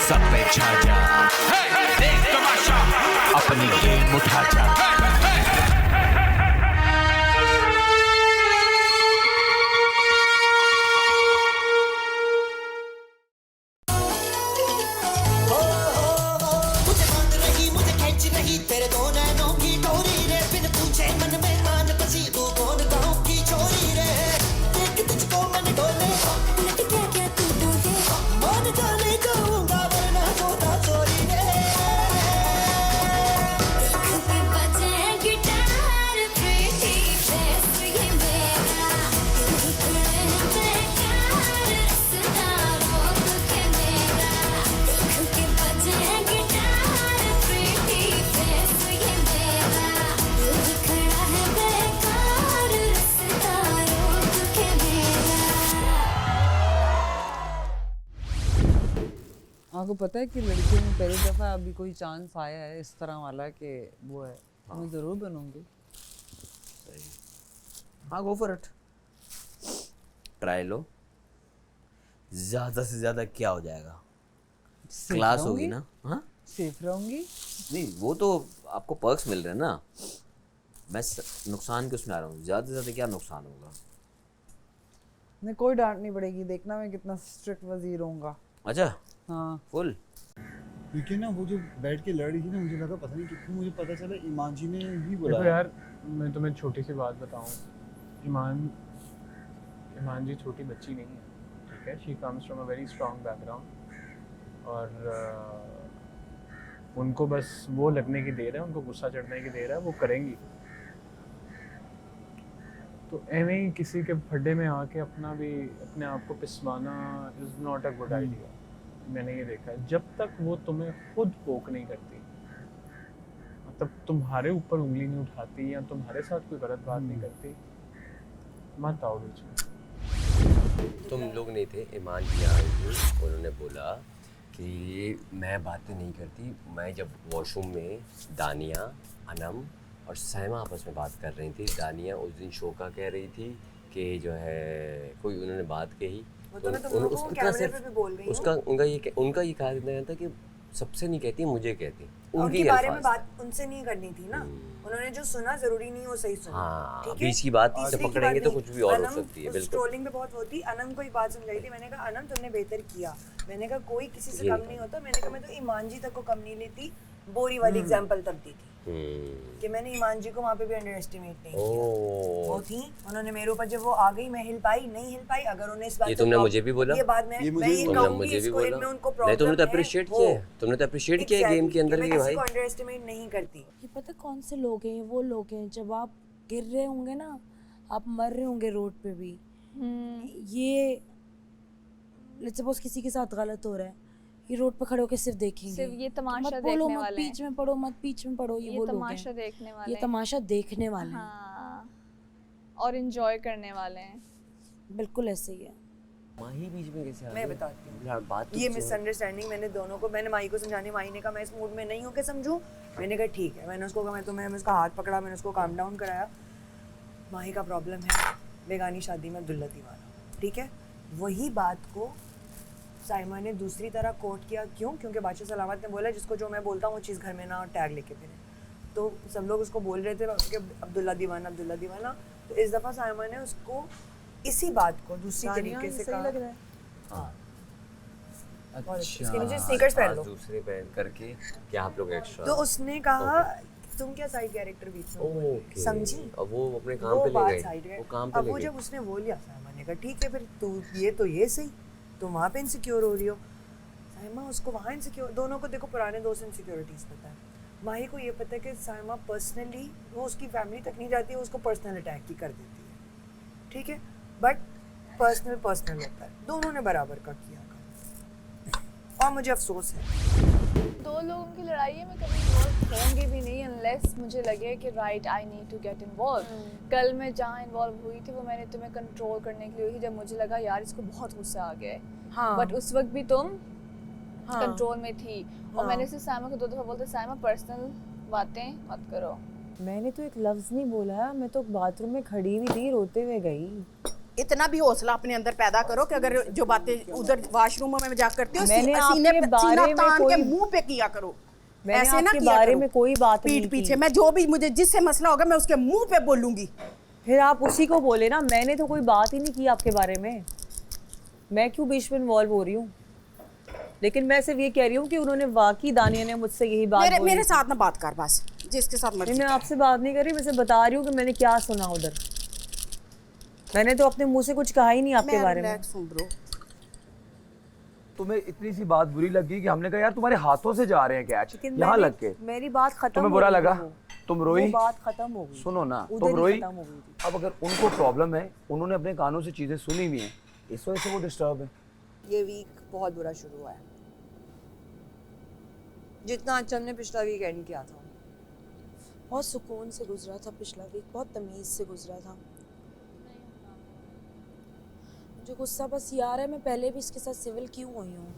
सब पे छा जा, देख तमाशा, अपनी गेम उठा जा। मुझे मान रही, मुझे खेच रही, तेरे दो नैनों की डोरी रे, बिन पूछे मन में आन बसी, तू कौन गाँव की छोरी रे, देख तुझको मन डोले, लट गया क्या तू डोले, मान जाने जाऊंगा वरना होता चोरी रे। देख के बजे गिटार प्रीति फेस ये मेरा, दिल टुकड़े बेकार रास्ता रोक के मेरा। देख के बजे गिटार प्रीति फेस ये मेरा, दिल टुकड़ा है बेकार रास्ता रोक के मेरा। आपको पता है कि लड़कियों में पहली दफ़ा अभी कोई चांस आया है इस तरह वाला कि वो है, मैं ज़रूर बनूंगी। हाँ गो फॉर इट, ट्राई लो, ज्यादा से ज्यादा क्या हो जाएगा, क्लास होगी ना। हाँ सेफ रहूंगी। नहीं, वो तो आपको पर्क्स मिल रहे हैं ना, मैं नुकसान क्यों सुना रहा हूँ, ज्यादा से ज्यादा क्या नुकसान होगा। नहीं, कोई डांट नहीं पड़ेगी, देखना मैं कितना स्ट्रिक्ट वजीर होऊंगा। अच्छा हाँ फुल। क्योंकि ना वो जो बैठ के लड़ रही थी ना, मुझे लगा पता नहीं क्यों मुझे पता चला ईमान जी ने ही देखो बोला। यार, मैं तुम्हें छोटी सी बात बताऊं, ईमान जी छोटी बच्ची नहीं है, ठीक है। She comes from a very strong background और उनको बस वो लगने की देर है, उनको गुस्सा चढ़ने की देर है, वो करेंगी। तो ऐਵੇਂ ही किसी के फड्डे में आके अपने आप को पिसवाना is not a good idea. मैंने ये देखा है, जब तक वो तुम्हें खुद पोक नहीं करती, मतलब तुम्हारे ऊपर उंगली नहीं उठाती या तुम्हारे साथ कोई गलत बात नहीं करती, मत आओ बीच में। तुम लोग नहीं थे, ईमान जी आई थी, उन्होंने बोला कि मैं बातें नहीं करती। मैं जब वॉशरूम में दानिया, अनम और सैमा आपस में बात कर रही थी, दानिया उस दिन शो का कह रही थी कि जो है कोई उन्होंने बात कही, तो मैं तुम लोगों को कैमरे पे भी बोल रही हूँ। उसका उनका ये कहा था कि सबसे नहीं कहती, मुझे कहती, उनके बारे में बात उनसे नहीं करनी थी ना। उन्होंने जो सुना जरूरी नहीं वो सही सुना। हाँ, ठीक है? बीच की बात तीसरी से की पकड़ेंगे बात तो नहीं। कुछ भी और हो अनम सकती है। उस बिल्कुल ट्रोलिंग पे बहुत होती। अनम को एक बात समझाई थी, मैंने कहा अनम तुमने बेहतर किया। मैंने कहा कोई किसी से ये कम नहीं होता। मैंने कहा मैं तो ईमान जी तक को कम नहीं लेती। बोरी वाली एग्जांपल तब दी थी कि मैंने ईमान जी को वहाँ पे भी अंडर एस्टिमेट नहीं किया। वो थी, उन्होंने मेरे ऊपर जब वो आ गई, मैं हिल पाई नहीं हिल पाई। अगर उन्हें इस बात ये से तुमने प्रॉब- मुझे भी बोला, ये बात मैं तुमने कहूंगी मुझे भी इसको, बोला। इनमें उनको नहीं, तुमने तो प्रॉब्लम अप्रिशिएट है, किया वो। है, तुमने तो अप्रिशिएट किया है गेम के अंदर मैं कि किसी भाई को अंडर एस्टिमेट नहीं करती। ये पता कौन से लोग हैं, ये वो लोग हैं जब आप गिर रहे होंगे ना, आप मर रहे होंगे रोड पे भी, ये लेट्स सपोज किसी के साथ गलत हो रहा है, ये रोड पे खड़े होकर सिर्फ देखेंगे, सिर्फ ये तमाशा मत बोलो, देखने मत वाले बीच में पढ़ो, मत बीच में पढ़ो, ये वो लोग तमाशा हैं, देखने वाले ये तमाशा देखने वाले हैं। हाँ, और एंजॉय करने वाले हैं। बिल्कुल ऐसे ही है। माही बीच में कैसे आ मैं गई? बताती हूँ। यार बात तो ये सुनो। मिसअंडरस्टैंडिंग मैंने दोनों को, मैंने माही को समझाने, माही ने कहा मैं इस मूड में नहीं हूँ कि समझूं। मैंने कहा ठीक है। मैंने उसको कहा, मैंने उसका हाथ पकड़ा, मैंने उसको काम डाउन कराया। माही का प्रॉब्लम है बेगानी शादी में अब्दुल्ला दीवाना, ठीक है। वही बात को साइमा ने दूसरी तरह कोट किया। क्यों? क्योंकि बादशाह सलामत ने बोला जिसको जो मैं बोलता हूँ वो चीज़ घर में ना टैग लेके फिरे। तो सब लोग उसको बोल रहे थे कि अब्दुल्ला दीवाना, अब्दुल्ला दीवाना। तो इस दफ़ा साइमा ने उसको इसी बात को दूसरी तरीके से कहा। हाँ, और इसके नीचे स्नीकर्स पहन लो। दूसरे पहन करके क्या आप लोग एक्स्ट्रा। तो उसने कहा तुम क्या साइड कैरेक्टर बीच में बोल रहे? ओके, समझी? अब वो अपने काम वो पे ले बात गए, साइड है। वो काम पे अब ले वो गए। जब उसने वो लिया, साइमा ने कहा ठीक है, फिर तू ये तो ये सही, तुम वहाँ पे इनसिक्योर हो रही हो। साइमा उसको वहाँ इनसिक्योर, दोनों को देखो पुराने दोस्त इनसिक्योरिटीज़ पता है। माही को ये पता है कि साइमा पर्सनली, वो उसकी फैमिली तक नहीं जाती है, उसको पर्सनल अटैक ही कर देती है, ठीक है। बट पर्सनल होता है, दोनों ने बराबर का किया और मुझे अफसोस है। दो लोगों की लड़ाई है, मैं कभी इन्वॉल्व होंगी भी नहीं अनलेस मुझे लगे कि right I need to get involve. कल मैं जहाँ इन्वॉल्व हुई थी वो मैंने तुम्हें कंट्रोल करने के लिए हुई थी, जब मुझे लगा यार इसको बहुत गुस्सा आ गया है। हाँ। बट उस वक्त भी तुम हाँ। कंट्रोल में थी। और मैंने सिर्फ साइमा को 2 दफ़ा बोलते, साइमा पर्सनल बातें मत करो। मैंने तो एक लफ्ज़ नहीं बोला, मैं तो बाथरूम में खड़ी हुई थी, रोते हुए गई इतना भी हौसला अपने अंदर पैदा करो कि अगर जो बातें उधर वॉशरूम में जाकर करते हो मैंने सीने आपके पे बारे सीना में तान के कोई- मुंह पे किया करो। मैंने ऐसे ना आपके किया बारे करो। में कोई बात नहीं पीठ पीछे की। मैं जो भी मुझे जिससे मसला होगा मैं उसके मुंह पे बोलूंगी। फिर आप उसी को बोले ना, मैंने तो कोई बात ही नहीं की आपके बारे में, मैं क्यों बीच में इन्वॉल्व हो रही हूँ? लेकिन मैं सिर्फ ये कह रही हूँ कि उन्होंने वाकई दानिया ने मुझसे यही बात बोली मेरे थी। साथ ना बात कर बस, जिसके साथ नहीं, मर्जी। मैं आपसे बात नहीं कर रही, मैं सिर्फ बता रही हूँ कि मैंने क्या सुना उधर। मैंने तो अपने मुंह से कुछ कहा ही नहीं आपके बारे में। ब्रो, तुम्हें इतनी सी बात बुरी लगी कि हमने कहा यार तुम्हारे हाथों से जा रहे हैं कैच लेकिन यहाँ मैंने- लग के। मेरी बात खत्म तुम्हें हो बुरा गई लगा? थी वो। तुम रोई? वो बात खत्म हो गई। सुनो ना, उधर तुम ही रोई। खत्म हो गई थी। अब अगर उनको प्रॉब्लम है, उन्होंने अपने कानों से चीजें सुनी हुई हैं, इस वजह से वो डिस्टर्ब है। ये वीक बहुत बुरा शुरू हुआ है। जितना अच्छा हमने पिछला वीक एंड किया था। बहुत सुकून से गुजरा था पिछला वीक, बहुत तमीज से गुजरा था। मुझे गुस्सा बस ये आ रहा है, मैं पहले भी इसके साथ सिविल क्यों हुई हूँ।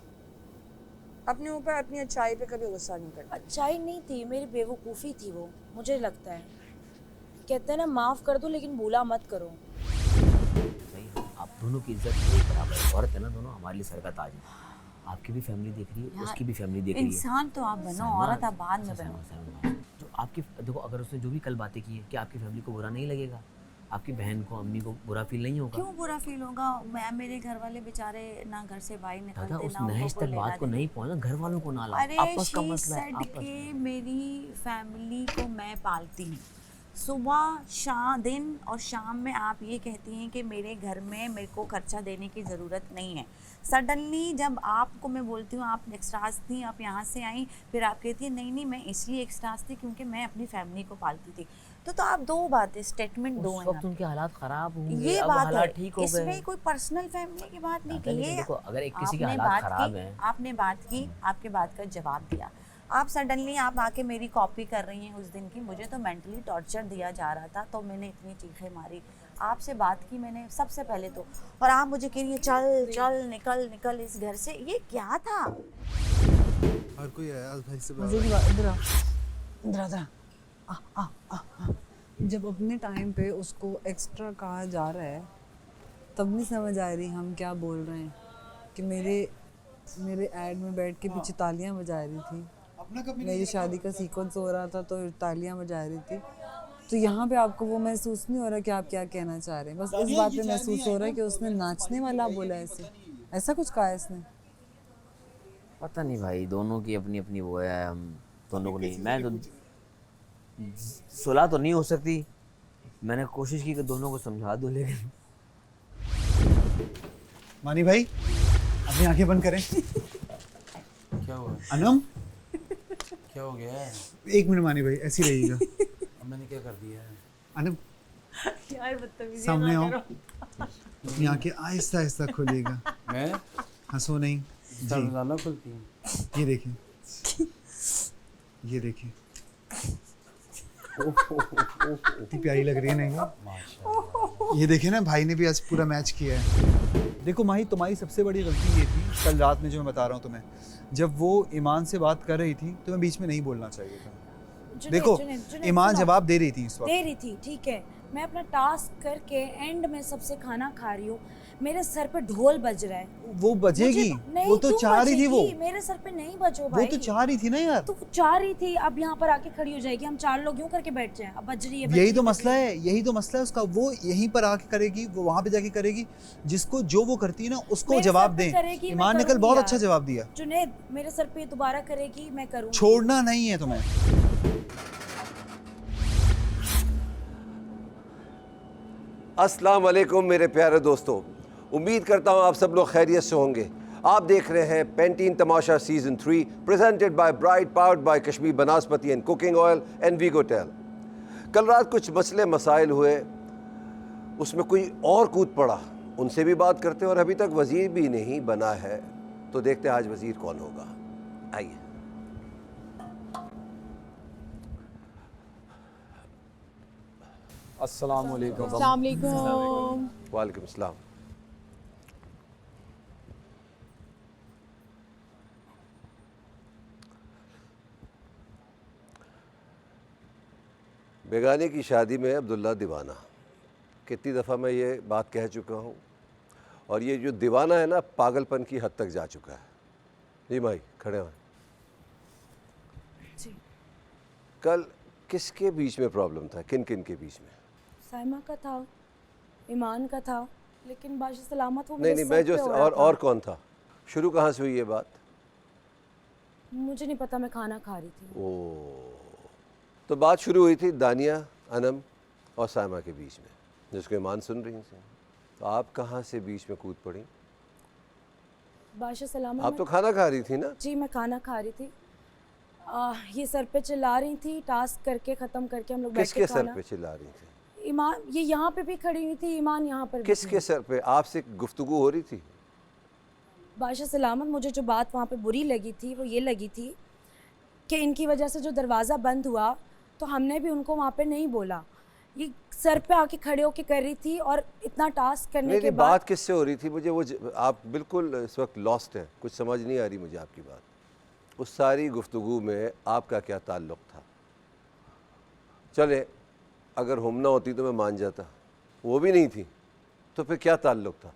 अपने ऊपर अपनी अच्छाई पे कभी गुस्सा नहीं करना। अच्छाई नहीं थी, मेरी बेवकूफ़ी थी वो, मुझे लगता है। कहते हैं ना, माफ़ कर दो लेकिन भूला मत करो। नहीं, आप दोनों की इज्जत एक बराबर है। औरत है ना, दोनों हमारे लिए सर का ताज है। आपकी भी फैमिली देख रही है, उसकी भी फैमिली देख रही है। इंसान तो आप बनो, औरत आप बाद में बनो। जो आपकी देखो, अगर उसने जो भी कल बातें की है, क्या आपकी फैमिली को बुरा नहीं लगेगा? आपकी बहन को, अम्मी को बुरा फील नहीं होगा? क्यों बुरा फील होगा? मैं, मेरे घर वाले बेचारे ना घर से बाहर दादा, निकलते उस ना उनको नहज कोई तक लेना बात को देना। नहीं पहुंचा, घर वालों को ना लाओ। अरे आपस का she मसला है, said आपस कि में। मेरी फैमिली को मैं पालती हूँ। सुबह शाम दिन और शाम में आप ये कहती हैं कि मेरे घर में मेरे को खर्चा देने की ज़रूरत नहीं है। सडनली जब आपको मैं बोलती हूँ आप एक्स्ट्रास थी, आप यहाँ से आई, फिर आप कहती है नहीं नहीं मैं इसलिए एक्स्ट्रास थी क्योंकि मैं अपनी फैमिली को पालती थी। तो आप दो बातें, स्टेटमेंट दो उस हैं वक्त आपके। उनके हालात खराब होंगे, ये अब बात है, हालात ठीक हो गए। इसमें कोई पर्सनल फैमिली की बात नहीं दादा, की लेकिन है। देखो, अगर एक किसी के आपने हालात बात खराब की, हैं। आपने बात की, आपके बात का जवाब दिया। आप सडनली आप आके मेरी कॉपी कर रही हैं उस दिन की। मुझे तो मेंटली टॉर्चर दिया जा रहा था, तो मैंने इतनी चीखें मारी। आपसे बात की मैंने सबसे पहले तो, और आप मुझे कह रही हैं चल चल निकल निकल इस घर से। ये क्या था? हर कोई है भाई से मुझे इधर आ, इधर आ, इधर आ। जब अपने टाइम पे उसको एक्स्ट्रा कहा जा रहा है, तब नहीं समझ आ रही हम क्या बोल रहे हैं। कि मेरे ऐड में बैठ के पीछे तालियां बजा रही थी, मेरी शादी का सीक्वेंस हो रहा था तो तालियां बजा रही थी। तो यहाँ पे आपको वो महसूस नहीं हो रहा कि आप क्या कहना चाह रहे हैं? बस इस बात पे महसूस हो रहा है कि उसने नाचने वाला बोला ऐसा कुछ कहा है इसने। पता नहीं भाई, दोनों की अपनी अपनी वो है, हम दोनों को नहीं। मैं तो सुलह तो नहीं हो सकती, मैंने कोशिश की कि दोनों को समझा दूं, लेकिन मानी भाई अपनी आंखें बंद करें। क्या हुआ? अनम क्या हो गया है? 1 मिनट मानी भाई, ऐसी रहिएगा। अब मैंने क्या कर दिया है? अनम यार बदतमीजी सामने ना आओ, करो। अपनी आंखें आहिस्ता आहिस्ता खोलिएगा। मैं हंसो नहीं जी। ज़्यादा खुलती हूँ। ये देखिए, ये देखिए, कितनी प्यारी लग रही है ना ये देखिए ना, भाई ने भी आज पूरा मैच किया है। देखो माही, तुम्हारी सबसे बड़ी गलती ये थी कल रात में, जो मैं बता रहा हूँ तुम्हें, जब वो ईमान से बात कर रही थी तुम्हें बीच में नहीं बोलना चाहिए था। देखो ईमान जवाब दे रही थी इस वक्त, दे रही थी, ठीक है। मैं अपना टास्क करके एंड में सबसे खाना खा रही हूँ, मेरे सर पे ढोल बज रहा है। वो बजेगी, वो तो चाह रही थी, वो मेरे सर पे नहीं बजो भाई। वो तो चाह रही थी ना यार। तो चाह रही थी, अब यहाँ पर आके खड़ी हो जाएगी, हम 4 लोग यूं करके बैठ जाएं, अब बज रही है। यही तो मसला है, यही तो मसला है उसका। वो यहीं पर आके करेगी, वो वहाँ पे जाके करेगी। जिसको जो वो करती है ना उसको जवाब दें। ईमान ने कल बहुत अच्छा जवाब दिया। जुनैद मेरे सर पे दोबारा करेगी, मैं करूँगी। छोड़ना नहीं है तुम्हें। अस्सलाम वालेकुम मेरे प्यारे दोस्तों, उम्मीद करता हूँ आप सब लोग खैरियत से होंगे। आप देख रहे हैं Pantene Tamasha season 3 presented by bright, powered by Kashmir Banaspati and cooking oil and वीगोटेल। कल रात कुछ मसले मसाइल हुए, उसमें कोई और कूद पड़ा, उनसे भी बात करते हैं। और अभी तक वज़ीर भी नहीं बना है, तो देखते हैं आज वज़ीर कौन होगा। आइए। अस्सलाम वालेकुम। अस्सलाम वालेकुम। वालेकुम अस्सलाम। बेगाने की शादी में अब्दुल्ला दीवाना, कितनी दफ़ा मैं ये बात कह चुका हूँ, और ये जो दीवाना है ना, पागलपन की हद तक जा चुका है। जी माई खड़े हैं। जी कल किसके बीच में प्रॉब्लम था, किन किन के बीच में? साइमा का था, ईमान का था, लेकिन बाशी सलामत वो नहीं मेरे नहीं, मैं सर जो पे हो रहा और था। कौन था? शुरू कहाँ से हुई ये बात? मुझे नहीं पता, मैं खाना खा रही थी। ओ, तो बात शुरू हुई थी दानिया, अनम और साइमा के बीच में, जिसको ईमान सुन रही थी। तो आप कहाँ से बीच में कूद पड़ी? बादशाह सलामत आप तो खाना खा रही थी ना? जी मैं खाना खा रही थी। ये सर पे चिल्ला रही थी, टास्क करके ख़त्म करके हम लोग बैठ के किसके सर खाना। पे चिल्ला रही थी? ईमान ये यहाँ पे भी खड़ी हुई थी, ईमान यहाँ पर भी किसके थी। सर पे? आपसे गुफ्तगू हो रही थी? बादशाह सलामत, मुझे जो बात वहाँ पे बुरी लगी थी वो ये लगी थी कि इनकी वजह से जो दरवाज़ा बंद हुआ तो हमने भी उनको वहाँ पे नहीं बोला। ये सर पे आके खड़े होके कर रही थी और इतना टास्क करने नहीं के नहीं, बाद बात किससे हो रही थी? मुझे वो आप बिल्कुल इस वक्त लॉस्ट हैं, कुछ समझ नहीं आ रही मुझे आपकी बात। उस सारी गुफ्तगू में आपका क्या ताल्लुक़ था? चले, अगर हम ना होती तो मैं मान जाता, वो भी नहीं थी, तो फिर क्या ताल्लुक़ था?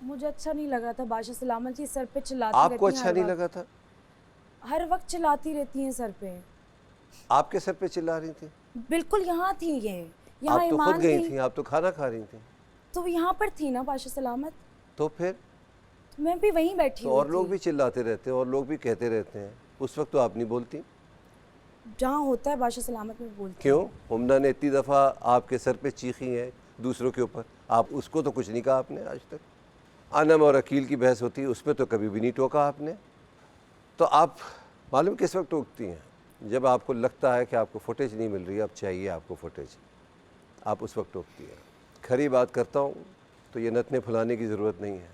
मुझे अच्छा नहीं लगा था। बादशाह सलामत जी सर पे चिल्लाती आपको रहती हैं अच्छा हर नहीं वक्त। लगा था? हर वक्त चिल्लाती रहती हैं सर पे। आपके सर पे चिल्ला रही थी? बिल्कुल यहाँ थी ये, यहाँ आप तो खुद ईमान गई थी, थी, आप तो खाना खा रही थी। तो यहाँ पर थी ना बादशाह सलामत, तो फिर तो मैं भी वहीं बैठी तो हुई और लोग थी। भी चिल्लाते रहते हैं और लोग भी कहते रहते हैं, उस वक्त तो आप नहीं बोलती। जहाँ होता है बादशाह सलामत में बोलती क्यों? हुमना ने इतनी दफ़ा आपके सर पे चीखी है दूसरों के ऊपर, आप उसको तो कुछ नहीं कहा आपने आज तक। अनम और अकील की बहस होती है, उस पर तो कभी भी नहीं टोका आपने। तो आप मालूम किस वक्त टोकती हैं? जब आपको लगता है कि आपको फुटेज नहीं मिल रही, अब चाहिए आपको फुटेज, आप उस वक्त टोकती हैं। खरी बात करता हूँ तो ये नतने फुलाने की ज़रूरत नहीं है।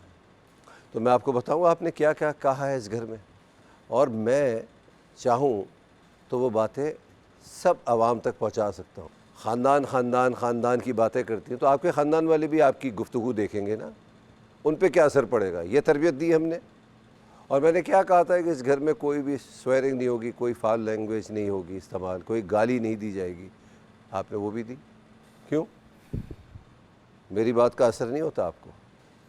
तो मैं आपको बताऊँ आपने क्या क्या कहा है इस घर में, और मैं चाहूँ तो वो बातें सब आवाम तक पहुँचा सकता हूँ। ख़ानदान ख़ानदान ख़ानदान की बातें करती हैं, तो आपके ख़ानदान वाले भी आपकी गुफ्तगू देखेंगे ना, उन पे क्या असर पड़ेगा? ये तरबियत दी हमने। और मैंने क्या कहा था कि इस घर में कोई भी स्वेरिंग नहीं होगी, कोई फाल लैंग्वेज नहीं होगी इस्तेमाल, कोई गाली नहीं दी जाएगी। आपने वो भी दी। क्यों? मेरी बात का असर नहीं होता आपको?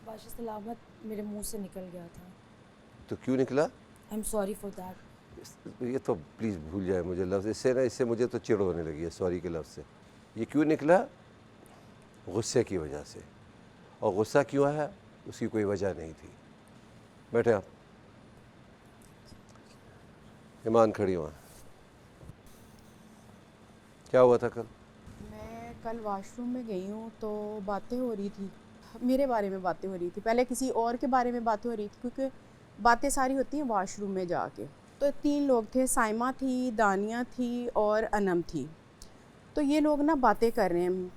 बादशाह सलामत मेरे मुंह से निकल गया था। तो क्यों निकला? I am sorry for that. ये तो प्लीज़ भूल जाए मुझे लफ्ज़, इससे ना, इससे मुझे तो चिढ़ होने लगी है सॉरी के लफ्ज़ से। ये क्यों निकला? गुस्से की वजह से। और गुस्सा क्यों आया? उसकी कोई वजह नहीं थी। बैठे आप। ईमान खड़ी हुआ, क्या हुआ था कल? मैं कल वॉशरूम में गई हूँ तो बातें हो रही थी, मेरे बारे में बातें हो रही थी, पहले किसी और के बारे में बातें हो रही थी, क्योंकि बातें सारी होती हैं वॉशरूम में जाके। तो 3 लोग थे, साइमा थी, दानिया थी और अनम थी। तो ये लोग ना बातें कर रहे हैं,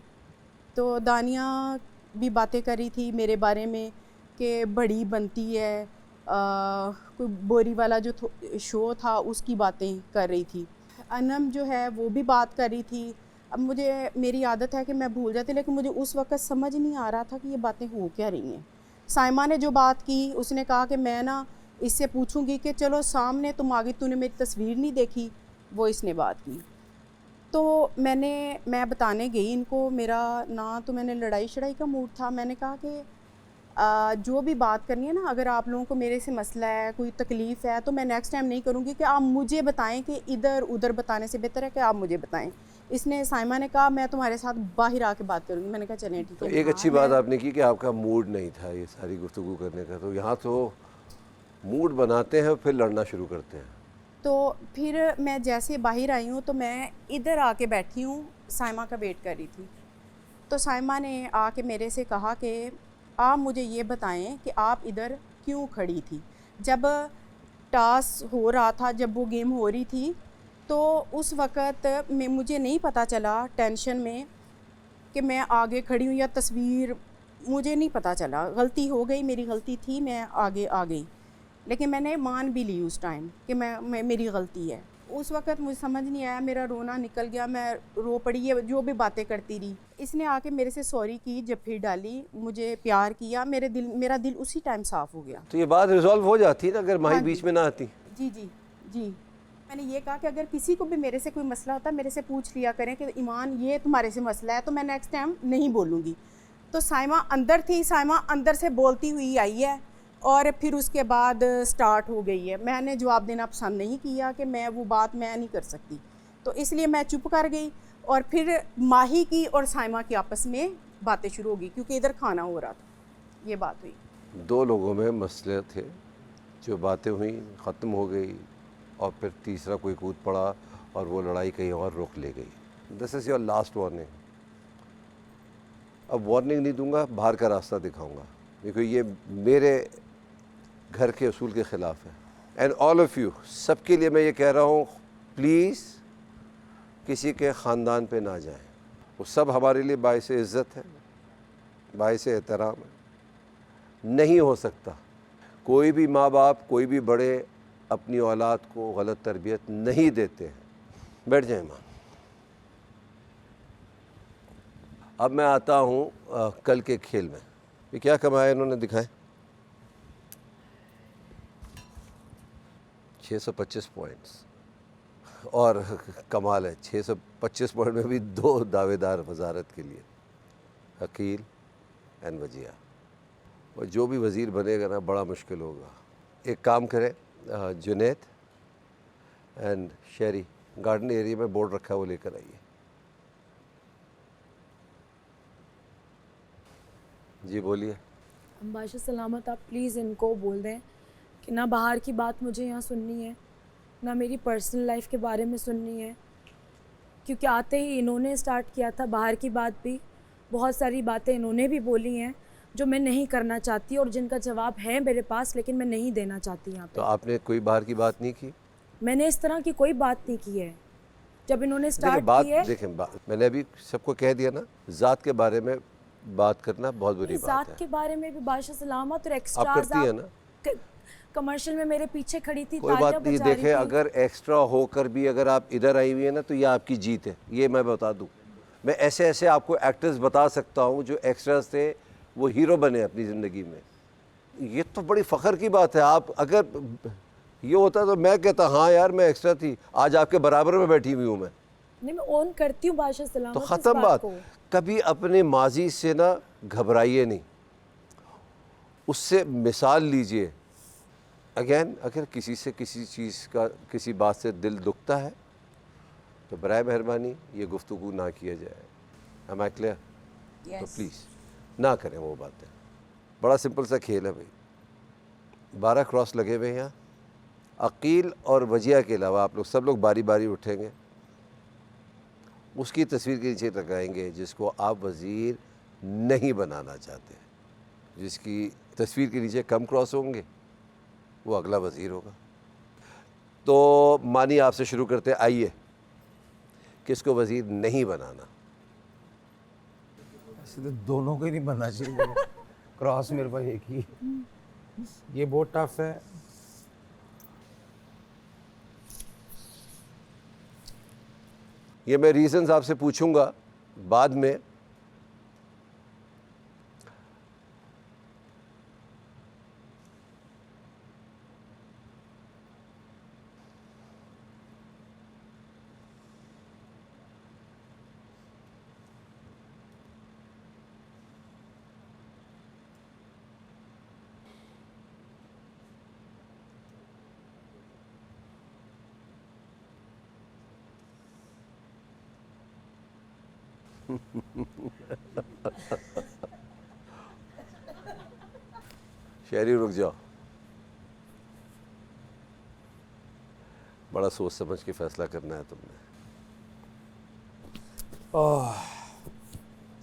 तो दानिया भी बातें कर रही थी मेरे बारे में कि बड़ी बनती है, कोई बोरी वाला जो शो था उसकी बातें कर रही थी। अनम जो है वो भी बात कर रही थी। अब मुझे, मेरी आदत है कि मैं भूल जाती, लेकिन मुझे उस वक़्त समझ नहीं आ रहा था कि ये बातें हो क्या रही हैं। साइमा ने जो बात की, उसने कहा कि मैं ना इससे पूछूंगी कि चलो सामने तुम आ गई, तूने मेरी तस्वीर नहीं देखी, वो इसने बात की। तो मैं बताने गई इनको, मेरा ना तो मैंने लड़ाई शड़ाई का मूड था। मैंने कहा कि जो भी बात करनी है ना, अगर आप लोगों को मेरे से मसला है, कोई तकलीफ़ है, तो मैं नेक्स्ट टाइम नहीं करूँगी कि आप मुझे बताएं, कि इधर उधर बताने से बेहतर है कि आप मुझे बताएं। इसने, साइमा ने कहा मैं तुम्हारे साथ बाहर आके बात करूँगी। मैंने कहा चलें ठीक तो है। एक अच्छी बात आपने की कि आपका मूड नहीं था ये सारी गुफ्तगू करने का। तो यहाँ तो मूड बनाते हैं फिर लड़ना शुरू करते हैं। तो फिर मैं जैसे बाहर आई हूँ तो मैं इधर आके बैठी हूँ, साइमा का वेट कर रही थी। तो साइमा ने आके मेरे से कहा कि आप मुझे ये बताएं कि आप इधर क्यों खड़ी थी। जब टास्क हो रहा था, जब वो गेम हो रही थी, तो उस वक़्त में मुझे नहीं पता चला टेंशन में कि मैं आगे खड़ी हूँ या तस्वीर, मुझे नहीं पता चला। गलती हो गई, मेरी गलती थी, मैं आगे आ गई, लेकिन मैंने मान भी ली उस टाइम कि मैं मेरी गलती है। उस वक़्त मुझे समझ नहीं आया, मेरा रोना निकल गया, मैं रो पड़ी, ये जो भी बातें करती रही। इसने आके मेरे से सॉरी की, जब फिर डाली, मुझे प्यार किया, मेरा दिल उसी टाइम साफ़ हो गया। तो ये बात रिजॉल्व हो जाती ना अगर माही हाँ बीच में ना आती। जी जी जी। मैंने ये कहा कि अगर किसी को भी मेरे से कोई मसला होता है मेरे से पूछ लिया करें कि ईमान ये तुम्हारे से मसला है, तो मैं नेक्स्ट टाइम नहीं बोलूँगी। तो साइमा अंदर थी, साइमा अंदर से बोलती हुई आई है और फिर उसके बाद स्टार्ट हो गई है। मैंने जवाब देना पसंद नहीं किया कि मैं वो बात मैं नहीं कर सकती, तो इसलिए मैं चुप कर गई। और फिर माही की और साइमा की आपस में बातें शुरू हो गई क्योंकि इधर खाना हो रहा था, ये बात हुई। 2 लोगों में मसले थे, जो बातें हुई ख़त्म हो गई और फिर तीसरा कोई कूद पड़ा और वो लड़ाई कहीं और रुख ले गई। This is your last warning. अब वार्निंग नहीं दूंगा, बाहर का रास्ता दिखाऊंगा, क्योंकि ये मेरे घर के असूल के ख़िलाफ़ है। एंड ऑल ऑफ़ यू, सबके लिए मैं ये कह रहा हूँ, प्लीज़ किसी के ख़ानदान पे ना जाएं। वो सब हमारे लिए बाइस इज़्ज़त है, बाइस एहतराम है। नहीं हो सकता कोई भी माँ बाप, कोई भी बड़े अपनी औलाद को गलत तरबियत नहीं देते हैं। बैठ जाए माँ। अब मैं आता हूँ कल के खेल में। ये क्या कमाया इन्होंने, दिखाएं। 625 पॉइंट्स, और कमाल है 625 पॉइंट में भी 2 दावेदार वजारत के लिए, अकील एंड वजिया। और जो भी वज़ीर बनेगा ना, बड़ा मुश्किल होगा। एक काम करें, जुनैद एंड शहरी गार्डन एरिया में बोर्ड रखा है, वो लेकर आइए। जी बोलिए। बादशाह सलामत, आप प्लीज़ इनको बोल दें कि ना बाहर की बात मुझे यहाँ सुननी है, ना मेरी पर्सनल लाइफ के बारे में सुननी है, क्योंकि आते ही इन्होंने स्टार्ट किया था। बाहर की बात भी, बहुत सारी बातें इन्होंने भी बोली हैं जो मैं नहीं करना चाहती और जिनका जवाब है मेरे पास, लेकिन मैं नहीं देना चाहती यहाँ पे। तो आपने कोई बाहर की बात नहीं की? मैंने इस तरह की कोई बात नहीं की है। जब इन्होंने स्टार्ट की है, देखें मैंने अभी सबको कह दिया ना, ज़ात के बारे में बात करना बहुत बुरी बात है। ज़ात के बारे में भी बादशाह सलामत और आप एक्स्ट्रा करती है ना। कमर्शियल में मेरे पीछे खड़ी थी, कोई बात नहीं। देखें, अगर एक्स्ट्रा होकर भी अगर आप इधर आई हुई है ना, तो ये आपकी जीत है, ये मैं बता दूं। मैं ऐसे ऐसे आपको एक्टर्स बता सकता हूं जो एक्स्ट्रास थे, वो हीरो बने अपनी ज़िंदगी में। ये तो बड़ी फ़ख्र की बात है। आप अगर ये होता तो मैं कहता हाँ यार मैं एक्स्ट्रा थी, आज आपके बराबर में बैठी हुई हूँ मैं। नहीं, मैं ऑन करती हूँ बादशाह सलामत। तो ख़त्म बात। कभी अपने माजी से ना घबराइए नहीं, उससे मिसाल लीजिए। अगेन, अगर किसी से किसी चीज़ का, किसी बात से दिल दुखता है तो बराए मेहरबानी ये गुफ्तगू ना किया जाए। Am I clear? तो प्लीज़ ना करें वो बातें। बड़ा सिंपल सा खेल है भाई। 12 क्रॉस लगे हुए हैं यहाँ। अकील और वजिया के अलावा आप लोग सब लोग बारी बारी उठेंगे, उसकी तस्वीर के नीचे लगाएंगे जिसको आप वज़ीर नहीं बनाना चाहते। जिसकी तस्वीर के नीचे कम क्रॉस होंगे वो अगला वज़ीर होगा। तो मानी आपसे शुरू करते, आइए किसको वज़ीर नहीं बनाना? ऐसे तो दोनों को ही नहीं बनना चाहिए। क्रॉस मेरे पास एक ही, ये बहुत टफ है। ये मैं रीज़न्स आपसे पूछूंगा बाद में। शहरी रुक जाओ, बड़ा सोच समझ के फैसला करना है तुमने।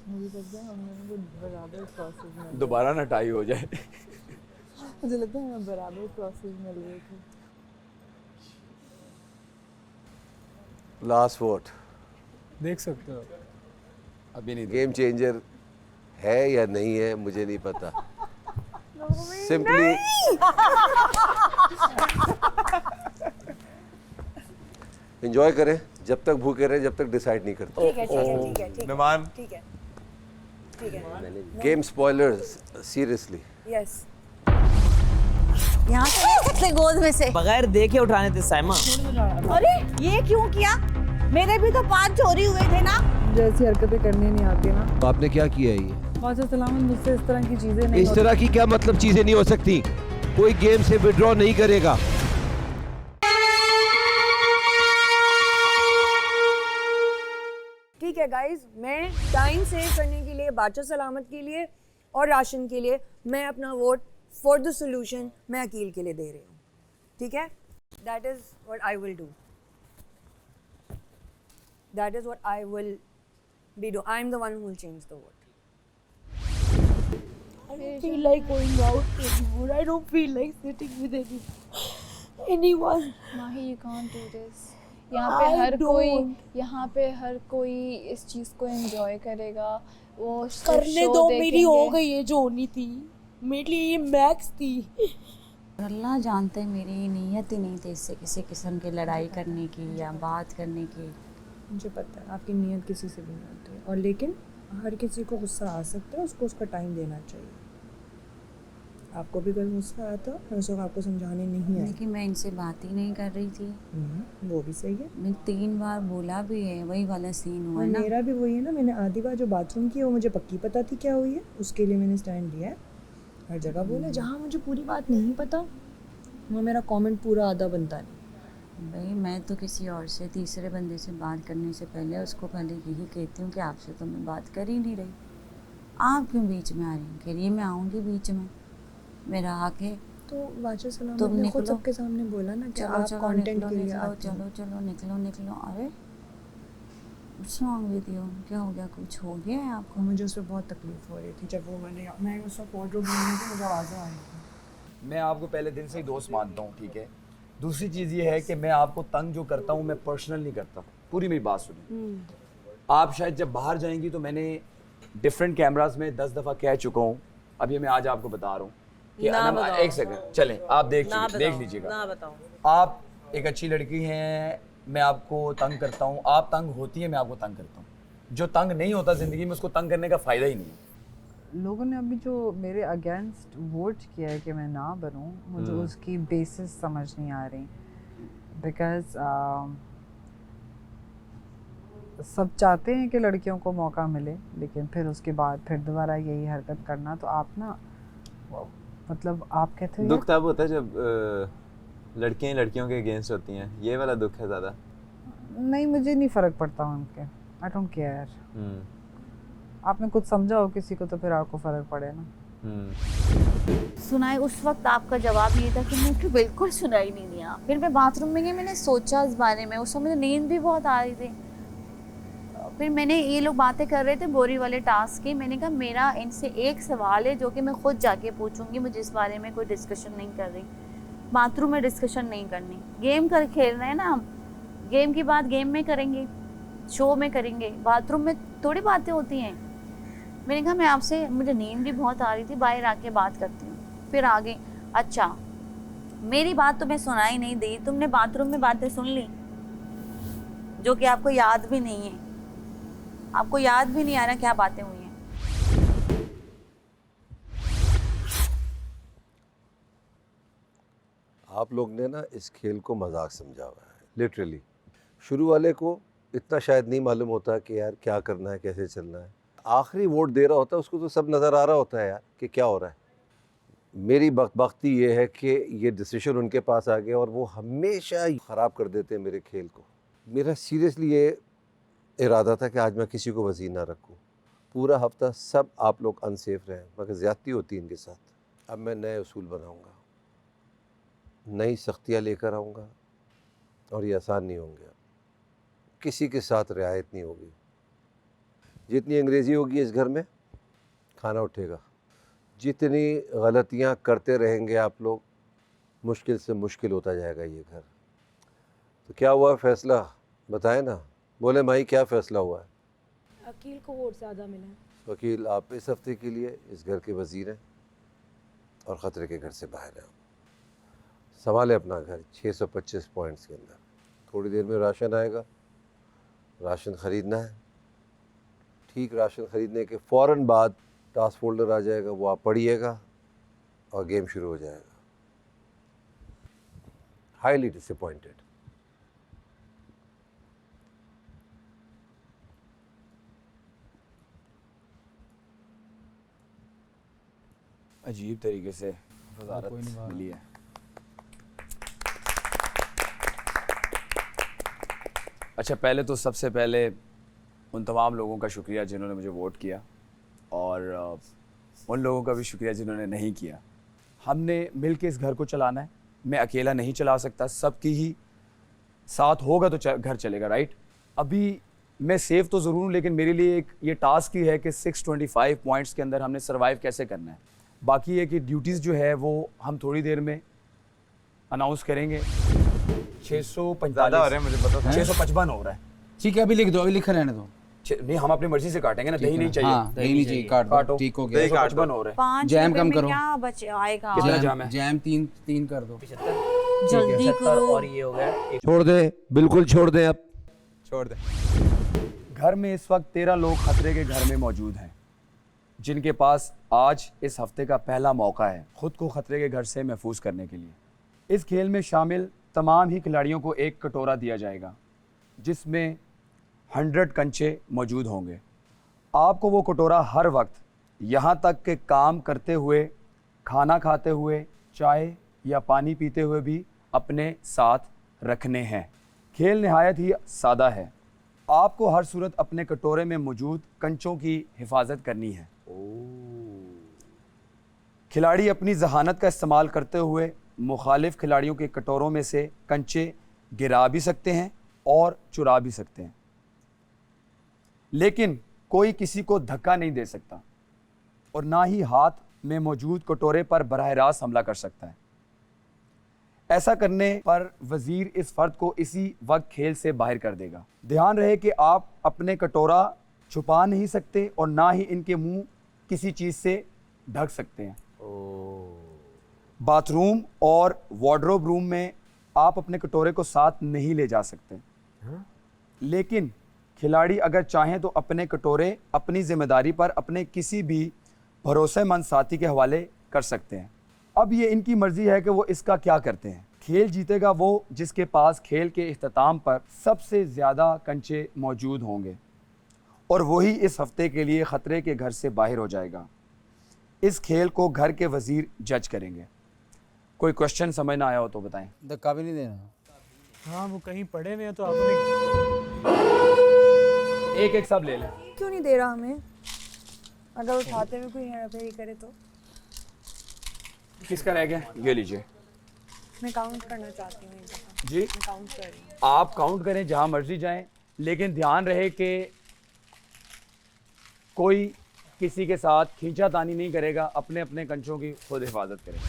मुझे लगता है हम लोगों को बराबर क्रॉसेस मिल दोबारा ना टाई हो जाए। मुझे लगता है हमें बराबर क्रॉसेस मिल रहे थे। लास्ट वोट देख सकते हो। अभी नहीं। गेम चेंजर है या नहीं है मुझे नहीं पता। सिंपली एंजॉय करें, जब तक भूखे रहे, जब तक डिसाइड नहीं करते। ठीक है, ठीक है, ठीक है, ठीक है, मेहमान, ठीक है, ठीक है। Game spoilers, seriously. यस। यहाँ से ले सकते गोद में से। बगैर देखे उठाने थे साइमा। अरे ये क्यों किया? मेरे भी तो 5 चोरी हुए थे ना। जैसी हरकतें करनी नहीं आती ना। तो आपने क्या किया ये? बादशाह सलामत मुझसे इस तरह की चीजें नहीं इस तरह की क्या मतलब चीजें नहीं हो सकती? कोई गेम से विड्रॉ नहीं करेगा। ठीक है गाइस, मैं टाइम सेव करने के लिए, बादशाह सलामत के लिए और राशन के लिए मैं अपना वोट फॉर द सोल्यूशन मैं अकील के लिए दे रही हूँ। ठीक है, that is what I will do, that is what I will be do. I am the one who will change the vote. I don't feel like going out anymore. I don't feel like sitting with anyone. Mahi, you can't do this. यहाँ पे हर कोई इस चीज़ को enjoy करेगा। वो करने दो, मेरी हो गई है जो होनी थी, मेरे लिए ये मैक्स थी। अल्लाह जानते हैं मेरी नीयत ही नहीं थी इससे किसी किस्म की लड़ाई करने की या बात करने की। मुझे पता है आपकी नीयत किसी से भी नहीं होती है, और लेकिन हर किसी को गुस्सा आ सकता है, उसको उसका टाइम देना चाहिए। आपको भी कोई गुस्सा आया था, मैं उसको आपको समझाने नहीं आई। लेकिन मैं इनसे बात ही नहीं कर रही थी। वो भी सही है। मैं 3 बार बोला भी है, वही वाला सीन हुआ और ना। मेरा भी वही है ना, मैंने आधी बार जो बाथरूम की है वो मुझे पक्की पता थी क्या हुई है, उसके लिए मैंने स्टैंड लिया है। हर जगह बोला, जहाँ मुझे पूरी बात नहीं पता वो मेरा कमेंट पूरा आधा बनता नहीं। भाई मैं तो किसी और से, तीसरे बंदे से बात करने से पहले उसको पहले यही कहती हूँ कि आपसे तो मैं बात कर ही नहीं रही, आप क्यों बीच में आ रही हैं? कह रही है मैं आऊँगी बीच में, मेरा हक है। तो बादशाह सलामत ने खुद सबके सामने बोला ना कि आप कंटेंट के लिए आते हैं। चलो निकलो। अरे व्हाट्स रॉन्ग विद यू? क्या हो गया? कुछ हो गया है आपको? मुझे उससे बहुत तकलीफ हो रही थी जब वो मैं उस वक्त वार्डरोब में थी, मुझे आवाज़ें आ रही थी। मैं आपको पहले दिन से ही दोस्त मानता हूँ, ठीक है। दूसरी चीज़ ये है कि मैं आपको तंग जो करता हूँ मैं पर्सनल नहीं करता। पूरी मेरी बात सुनिए। आप शायद जब बाहर जाएंगी तो मैंने डिफरेंट कैमरास में 10 दफ़ा कह चुका हूँ, अभी मैं आज आपको बता रहा हूँ कि एक सेकंड चलें, आप देख लीजिएगा। ना बताओ। आप एक अच्छी लड़की हैं, मैं आपको तंग करता हूँ, आप तंग होती है, मैं आपको तंग करता हूँ। जो तंग नहीं होता ज़िंदगी में उसको तंग करने का फ़ायदा ही नहीं है। लोगों ने अभी जो मेरे अगेंस्ट वोट किया है कि मैं ना बनूं, मुझे उसकी बेसिस समझ नहीं आ रही। बिकॉज सब चाहते हैं कि लड़कियों को मौका मिले, लेकिन फिर उसके बाद फिर दोबारा यही हरकत करना, तो आप ना मतलब आप कहते हैं दुख तब होता है जब लड़कियां लड़कियों के अगेंस्ट होती हैं, ये वाला दुख है ज़्यादा। नहीं, मुझे नहीं फ़र्क पड़ता उनके, आई डोंट केयर। आपने कुछ समझा हो किसी को तो फिर आपको फ़र्क पड़े ना। सुनाई उस वक्त आपका जवाब ये था कि मुझे बिल्कुल सुनाई नहीं दिया। फिर मैं बाथरूम में गई, मैंने सोचा इस बारे में, उस समय मुझे नींद भी बहुत आ रही थी। फिर मैंने, ये लोग बातें कर रहे थे बोरी वाले टास्क की, मैंने कहा मेरा इनसे एक सवाल है जो कि मैं खुद जाके पूछूंगी, मुझे इस बारे में कोई डिस्कशन नहीं कर रही, बाथरूम में डिस्कशन नहीं करनी। गेम कर खेल रहे हैं ना हम, गेम की बात गेम में करेंगे, शो में करेंगे, बाथरूम में थोड़ी बातें होती हैं। मैंने कहा मैं आपसे, मुझे नींद भी बहुत आ रही थी, बाहर आके बात करती हूँ। फिर आगे, अच्छा मेरी बात तुम्हें सुनाई नहीं दी, तुमने बाथरूम में बातें सुन ली जो कि आपको याद भी नहीं है, आपको याद भी नहीं आ रहा क्या बातें हुई हैं। आप लोग ने ना इस खेल को मजाक समझा हुआ है, लिटरली। शुरू वाले को इतना शायद नहीं मालूम होता कि यार क्या करना है, कैसे चलना है। आखिरी वोट दे रहा होता है उसको तो सब नज़र आ रहा होता है यार कि क्या हो रहा है। मेरी बख्ती ये है कि ये डिसीजन उनके पास आ गया और वो हमेशा ख़राब कर देते हैं मेरे खेल को। मेरा सीरियसली ये इरादा था कि आज मैं किसी को वज़ीर ना रखूं। पूरा हफ्ता सब आप लोग अनसेफ रहें, मगर ज़्यादती होती है इनके साथ। अब मैं नए उसूल बनाऊंगा, नई सख्तियाँ लेकर आऊँगा और ये आसान नहीं होंगे। किसी के साथ रियायत नहीं होगी। जितनी अंग्रेज़ी होगी इस घर में, खाना उठेगा। जितनी गलतियाँ करते रहेंगे आप लोग, मुश्किल से मुश्किल होता जाएगा ये घर। तो क्या हुआ फ़ैसला बताएं ना, बोले माही क्या फ़ैसला हुआ है? अकील को वोट ज़्यादा मिला है। वकील आप इस हफ्ते के लिए इस घर के वज़ीर हैं और ख़तरे के घर से बाहर हैं। संभालें अपना घर 625 पॉइंट्स के अंदर। थोड़ी देर में राशन आएगा, राशन ख़रीदना है। ठीक राशन ख़रीदने के फ़ौरन बाद टास्क फोल्डर आ जाएगा, वो आप पढ़िएगा और गेम शुरू हो जाएगा। highly disappointed. अजीब तरीके से वजारत मिली है। अच्छा, पहले तो सबसे पहले उन तमाम लोगों का शुक्रिया जिन्होंने मुझे वोट किया, और उन लोगों का भी शुक्रिया जिन्होंने नहीं किया। हमने मिल के इस घर को चलाना है, मैं अकेला नहीं चला सकता, सबकी ही साथ होगा तो घर चलेगा, राइट। अभी मैं सेफ तो ज़रूर हूँ, लेकिन मेरे लिए एक ये टास्क ही है कि 625 पॉइंट्स के अंदर हमने सर्वाइव कैसे करना है। बाकी है कि ड्यूटीज़ जो है वो हम थोड़ी देर में अनाउंस करेंगे। 645 ज़्यादा हो रहे हैं, मुझे पता था। 655 हो रहा है। ठीक है, अभी लिख दो, अभी लिखा रहने दो। नहीं, हम अपनी मर्जी से काटेंगे ना, दही नहीं चाहिए। हाँ, दही नहीं चाहिए, काट दो, ठीक हो गया। 655 हो रहे हैं। 5 जैम कम करो। क्या बच आएगा? कितना जैम है? जैम 3 कर दो। जल्दी करो। और ये हो गया छोड़ दें, बिल्कुल छोड़ दें, अब छोड़ दे। घर में इस वक्त 13 लोग खतरे के घर में मौजूद हैं, जिनके पास आज इस हफ्ते का पहला मौका है खुद को खतरे के घर से महफूज करने के लिए। इस खेल में शामिल तमाम ही खिलाड़ियों को एक कटोरा दिया जाएगा जिसमें 100 कंचे मौजूद होंगे। आपको वो कटोरा हर वक्त यहाँ तक कि काम करते हुए, खाना खाते हुए, चाय या पानी पीते हुए भी अपने साथ रखने हैं। खेल नहायत ही सादा है। आपको हर सूरत अपने कटोरे में मौजूद कंचों की हिफाजत करनी है। खिलाड़ी अपनी जहानत का इस्तेमाल करते हुए मुखालिफ खिलाड़ियों के कटोरों में से कंचे गिरा भी सकते हैं और चुरा भी सकते हैं, लेकिन कोई किसी को धक्का नहीं दे सकता और ना ही हाथ में मौजूद कटोरे पर बराह रास्त हमला कर सकता है। ऐसा करने पर वजीर इस फर्द को इसी वक्त खेल से बाहर कर देगा। ध्यान रहे कि आप अपने कटोरा छुपा नहीं सकते और ना ही इनके मुंह किसी चीज़ से ढक सकते हैं। बाथरूम और वार्डरोब रूम में आप अपने कटोरे को साथ नहीं ले जा सकते, लेकिन खिलाड़ी अगर चाहें तो अपने कटोरे अपनी जिम्मेदारी पर अपने किसी भी भरोसेमंद साथी के हवाले कर सकते हैं। अब ये इनकी मर्जी है कि वो इसका क्या करते हैं। खेल जीतेगा वो जिसके पास खेल के इख्तिताम पर सबसे ज़्यादा कंचे मौजूद होंगे, और वही इस हफ्ते के लिए ख़तरे के घर से बाहर हो जाएगा। इस खेल को घर के वजीर जज करेंगे। कोई क्वेश्चन समझ ना आया हो तो बताएं। धक्का भी नहीं देना। हाँ, वो कहीं पड़े हुए हैं तो आपने एक सब ले लें। क्यों नहीं दे रहा हमें? अगर उठाते हुए कोई हेराफेरी करे तो? किसका रह गया? ये लीजिए। मैं काउंट करना चाहती हूँ एक दफा। जी, मैं काउंट कर रही हूँ। आप काउंट करें जहां मर्जी जाएं, लेकिन ध्यान रहे कि कोई किसी के साथ खींचातानी नहीं करेगा। अपने अपने कंचों की खुद हिफाजत करें।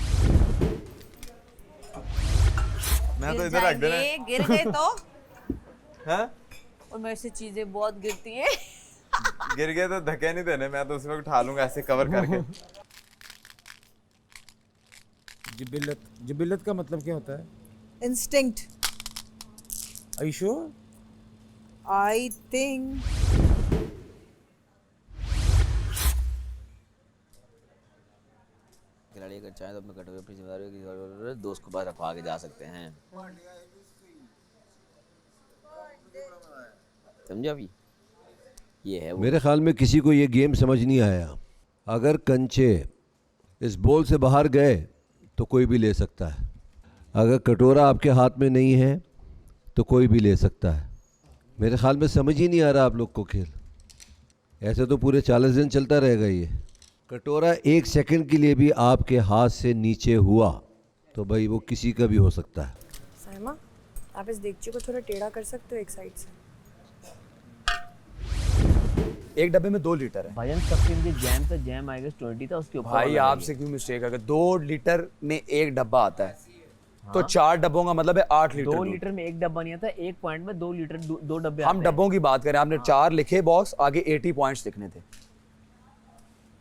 मैं तो इधर रख देना। गिर गए तो? हाँ? और मेरे से चीजें बहुत गिरती हैं। गिर गए तो धक्के नहीं देने, मैं तो उस वक्त उठा लूंगा ऐसे कवर करके। जिबिलत का मतलब क्या होता है? Instinct. Are you sure? I think खिलाड़ी अगर चाहे तो अपने कटोरे अपनी जिम्मेदारी दोस्त को पास रखवा के जा सकते हैं। समझा? अभी ये है वो। मेरे ख्याल में किसी को ये गेम समझ नहीं आया। अगर कंचे इस बॉल से बाहर गए तो कोई भी ले सकता है, अगर कटोरा आपके हाथ में नहीं है तो कोई भी ले सकता है। मेरे ख्याल में समझ ही नहीं आ रहा आप लोग को खेल। ऐसे तो पूरे 40 दिन चलता रहेगा ये। कटोरा 1 सेकंड के लिए भी आपके हाथ से नीचे हुआ तो भाई वो किसी का भी हो सकता है। साइमा, आप इस देगची को थोड़ा टेढ़ा कर सकते हो एक साइड से? एक डब्बे में 2 लीटर है। भाईजान सबके लिए जैम था, जैम आएगा 20 था, उसके ऊपर भाई आपसे क्यों मिस्टेक? अगर 2 लीटर में 1 डब्बा आता है तो 4 डब्बों का मतलब है 8 लीटर। 2 लीटर में 1 डब्बा नहीं आता, 1 पॉइंट में 2 लीटर 2 डब्बे। हम डब्बों की बात करें, आपने 4 लिखे बॉक्स, आगे 80 पॉइंट्स लिखने थे।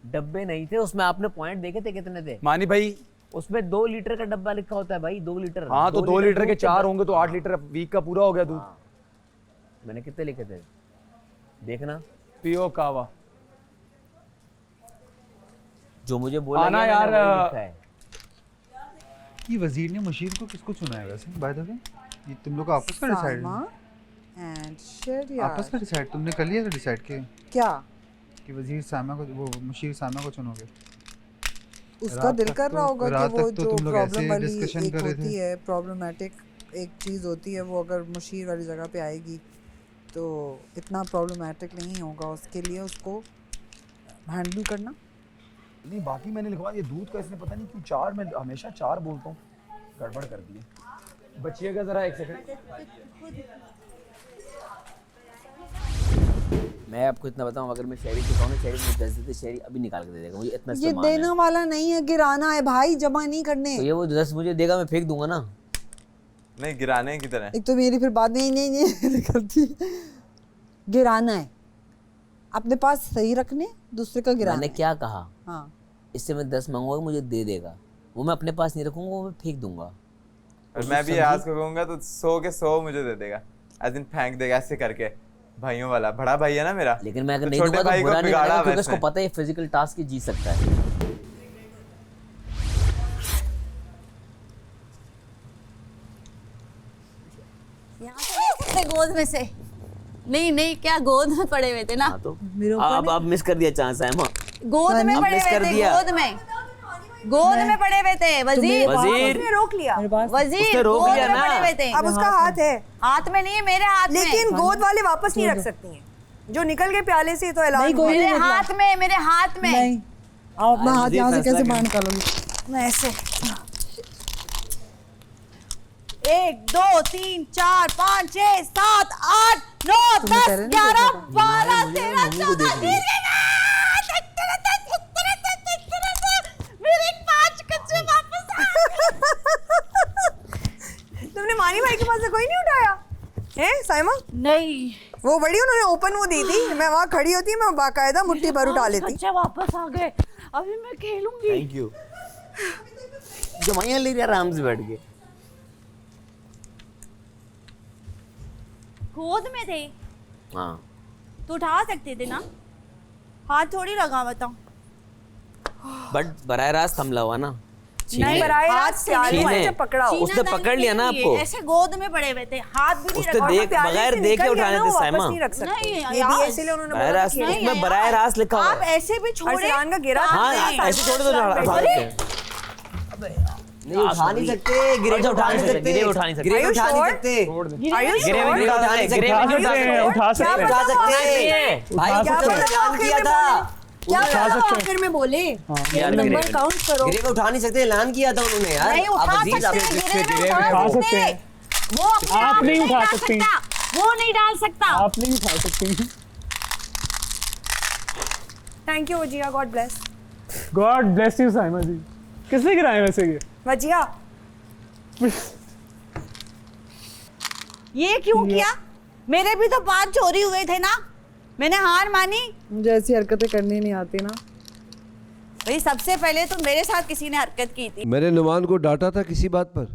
डब्बे नहीं थे उसमें, आपने पॉइंट देखे थे कितने थे? मानी भाई उसमें 2 लीटर का डब्बा लिखा होता है भाई, 2 लीटर। हाँ तो 2 लीटर के 4 होंगे तो 8 लीटर वीक का पूरा हो गया दूध। मैंने कितने लिखे थे देखना। पियो कावा जो मुझे बोला आना गया यार। मैंने वही लिखा है। कि वजीर ने मुशीर को किसको चुना है वैसे बाय द वे? ये तुम लोग आपस में डिसाइड एंड शरिया आपस में डिसाइड तुमने कर लिया था डिसाइड के क्या कि वजीर सामा को वो मुशीर सामा को चुनोगे? उसका दिल कर रहा होगा कि वो तो जो तुम लोग ऐसे प्रॉब्लम वाली डिस्कशन एक कर रहे होती थे। है प्रॉब्लमेटिक एक चीज़ होती है, वो अगर मुशीर वाली जगह पे आएगी तो इतना प्रॉब्लमेटिक नहीं होगा उसके लिए उसको हैंडल करना। नहीं बाकी मैंने लिखवा ये दूध का इसने पता नहीं क्यों 4 मैं हमेशा 4 बोलता हूँ, गड़बड़ कर दी। बचिएगा जरा एक सेकंड। मैं आपको इतना बताऊं, अगर मैं शहरी चुका हूँ ना, शहरी मुझे 10 देते, शहरी अभी निकाल के दे देगा, मुझे इतना ये सामान देना है। वाला नहीं है, गिराना है भाई, जमा नहीं करने। तो ये वो 10 मुझे देगा, मैं फेंक दूंगा ना। नहीं गिराने की तरह। एक तो मेरी फिर बात नहीं करती। गिराना है अपने पास सही रखने, दूसरे का गिराना मैंने है। क्या कहा? हाँ इससे मैं 10 मंगवाऊंगा, मुझे दे देगा, वो मैं अपने पास नहीं रखूंगा, वो मैं फेंक दूंगा। और मैं भी आज को कहूँगा तो 100 के 100 मुझे दे देगा, आज दिन फेंक देगा ऐसे करके। भाइयों वाला बड़ा भाई है ना मेरा, लेकिन मैं अगर तो नहीं छोटे दूंगा तो भाई को बुरा नहीं बिगाड़ा लगेगा, क्योंकि वैसे। उसको पता है फिजिकल टास्क ही जीत सकता है। गोद में से नहीं नहीं, क्या गोद में पड़े हुए थे ना? तो अब मिस कर दिया चांस है मां। गोद में अब पड़े मिस हुए कर थे, दिया। गोद में पड़े हुए थे वजीर। वजीर उसने रोक लिया। वजीर उसने रोक गोद लिया में ना। पड़े हुए थे। अब उसका हाथ है, हाथ में नहीं है, मेरे हाथ में। लेकिन गोद वाले वापस नहीं रख सकती हैं, जो निकल के प्याले से तो ऐलान हुआ। मेरे हाथ में, मेरे हाथ में। नहीं, आप अपना हाथ यहाँ से कैसे बाहर निकालोगे? मैं ऐसे 1 2 3 4 5 6 7 8 9 10 11 12 13 14 मेरे 5 कच्चे वापस आ गए। तुमने मानी भाई के पास से कोई नहीं उठाया है साइमा? नहीं, वो बड़ी उन्होंने ओपन वो दी थी, मैं वहाँ खड़ी होती, मैं बाकायदा मुट्ठी भर उठा लेती। कच्चे वापस आ गए, अभी मैं खेलूंगी। Thank you. जमाइयां ले रहा आराम से बैठ के। गोद में थे हाँ तो उठा सकते थे ना, हाथ थोड़ी लगा बताऊं। बट बराह रास्त हमला हुआ ना। नहीं, हाथ से नहीं छीने। हुआ, पकड़ा हो। उसने पकड़ लिया ना आपको। ऐसे गोद में पड़े हुए थे, हाथ भी नहीं उसने रखा। देख बगैर देखे उठाने थे साइमा। नहीं ये भी इसीलिए उन्होंने बराह बोला रास्त कि उसमें बराह रास्त लिखा हुआ आप है। ऐसे भी छोड़े। अरसलान का गिरा हाँ ऐसे छोड़ दो, उठा सकते हैं। नहीं उठा नहीं सकते, गिरे तो उठा नहीं सकते, गिरे उठा नहीं सकते, गिरे उठा नहीं सकते, गिरे गिरे उठा नहीं सकते, उठा सकते हैं, उठा सकते हैं। भाई क्या प्लान किया था? क्या आखिर में बोले नंबर काउंट करो। गिरे को उठा नहीं सकते, ऐलान किया था उन्होंने यार। नहीं उठा सकते, उठा सकते हैं। वो अपने आप नहीं उठा डाल सकती। सकता, वो नहीं डाल सकता। आप नहीं उठा सकती। Thank you Wajiya, God bless. God bless you Saima ji. किसने गिराए वैसे ये? वजिया ये क्यों किया? मेरे भी तो 5 चोरी हुए थे ना, मैंने हार मानी। मुझे ऐसी हरकतें करनी नहीं आती ना। भाई सबसे पहले तो मेरे साथ किसी ने हरकत की थी। मैंने नुमान को डांटा था किसी बात पर?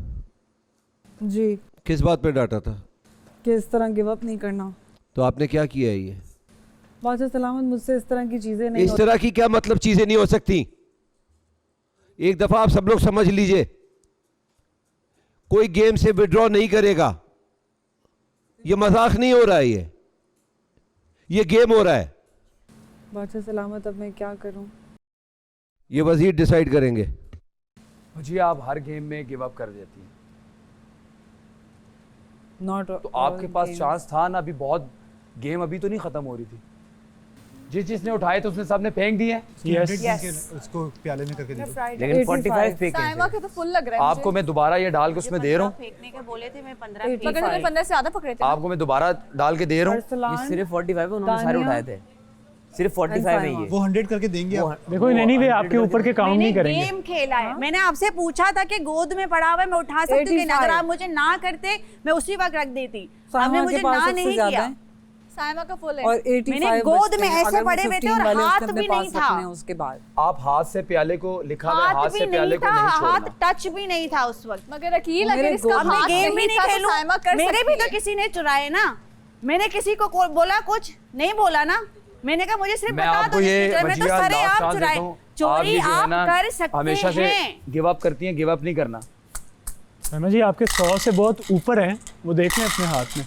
जी। किस बात पर डांटा था? कि इस तरह गिव अप नहीं करना। तो आपने क्या किया है ये? बादशाह सलामत, मुझसे इस तरह की चीजें नहीं इस तरह की क्या मतलब चीजें नहीं हो सकती? एक दफा आप सब लोग समझ लीजिए, कोई गेम से विड्रॉ नहीं करेगा। ये मजाक नहीं हो रहा है, ये गेम हो रहा है। बादशाह सलामत, अब मैं क्या करूं? ये वजीर डिसाइड करेंगे। जी आप हर गेम में गिव अप कर देती हैं। नॉट तो आपके पास चांस था ना, अभी बहुत गेम अभी तो नहीं खत्म हो रही थी। जिस जिसने उठाए तो उसने सबने फेंक दिए। उसको प्याले में करके दे दो। लेकिन 45 फेंके साइमा के तो फुल लग रहा है आपको मैं दोबारा ये डाल के उसमें दे रहा हूँ। फेंकने के बोले थे, मैं 15 मगर मैंने 15 से ज्यादा पकड़े थे। आपको मैं दोबारा डाल के दे रहा हूँ। ये सिर्फ 45 है, उन्होंने सारे उठाए थे। सिर्फ 45 है ये। वो 100 करके देंगे आप। देखो एनीवे आपके ऊपर के काउंट नहीं करेंगे। गेम खेला है, मैंने आपसे पूछा था कि गोद में पड़ा हुआ है मैं उठा सकती हूँ, अगर आप मुझे ना करते मैं उसी वक्त रख देती। आपने मुझे ना नहीं किया। साइमा का फुल है और 85 मैंने गोद में ऐसे पड़े हुए थे और हाथ भी नहीं था। उसके बाद आप हाथ से प्याले को लिखा हुआ हाथ से प्याले को नहीं छोड़ना। हाथ टच भी नहीं था उस वक्त। मगर अकील अगर इसका मैं हाथ गेम भी नहीं था तो खेलूं, साइमा कर मेरे भी सकती तो है। किसी ने चुराए ना। मैंने किसी को बोला कुछ नहीं बोला ना, मैंने कहा मुझे सिर्फ मैं बता आपको दो ये मैं तो वजिया सारे लास्ट आप चांस चुराए। देता हूँ। चोरी ये जो है आप ना, कर सकते हमेशा से हैं। गिव अप करती हैं, गिव अप नहीं करना। सैमा जी आपके 100 से बहुत ऊपर हैं, वो देख लें अपने हाथ में।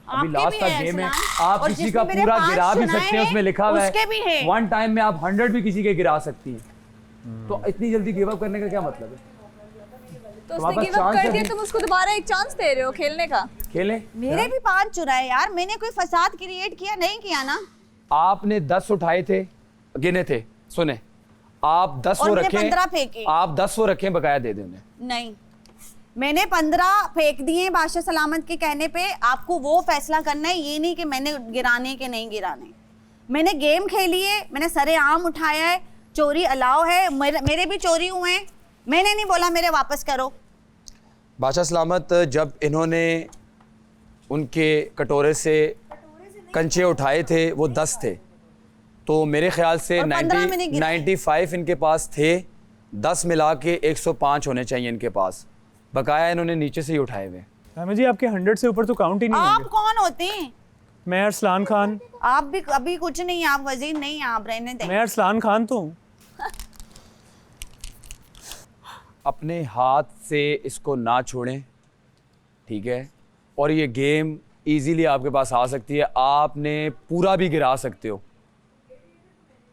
अभी लास्ट का गेम है, आप किसी का पूरा गिरा भी सकते हैं, उसमें लिखा हुआ है वन टाइम में आप 100 भी किसी के गिरा सकती हैं। तो इतनी जल्दी गिव अप करने का क्या मतलब है? तो उसने गिव अप कर दिया, तुम उसको दोबारा एक चांस दे रहे हो खेलने का। खेलें। मेरे भी 5 चुराए यार, मैंने कोई फसाद क्रिएट किया नहीं किया ना। आपने 10 उठाए थे, गिने थे, सुने आप 10 वो रखें, 15 फेंके। आप 10 वो रखें, बकाया दे दें उन्हें। नहीं, मैंने 15 फेंक दिए बादशाह सलामत के कहने पे। आपको वो फैसला करना है, ये नहीं कि मैंने गिराने के नहीं गिराने। मैंने गेम खेली है, मैंने सरेआम उठाया है, चोरी अलाउ है, मेरे भी चोरी हुए हैं, मैंने नहीं बोला मेरे वापस करो। बादशाह सलामत जब इन्होंने उनके कटोरे से कंचे उठाए थे वो 10 थे, तो मेरे ख्याल से 95 इनके पास थे, 10 मिला के 105 होने चाहिए इनके पास, बकाया इन्होंने नीचे से ही उठाए हुए। सैमा जी आपके 100 से ऊपर तो काउंट ही नहीं आप होंगे। कौन होते हैं? मैं अरसलान खान। आप भी अभी कुछ नहीं, आप वजीर नहीं, आप रहने दें। मैं अरसलान खान तो हूँ। अपने हाथ से इसको ना छोड़ें, ठीक है? और ये गेम इजीली आपके पास आ सकती है, आपने पूरा भी गिरा सकते हो,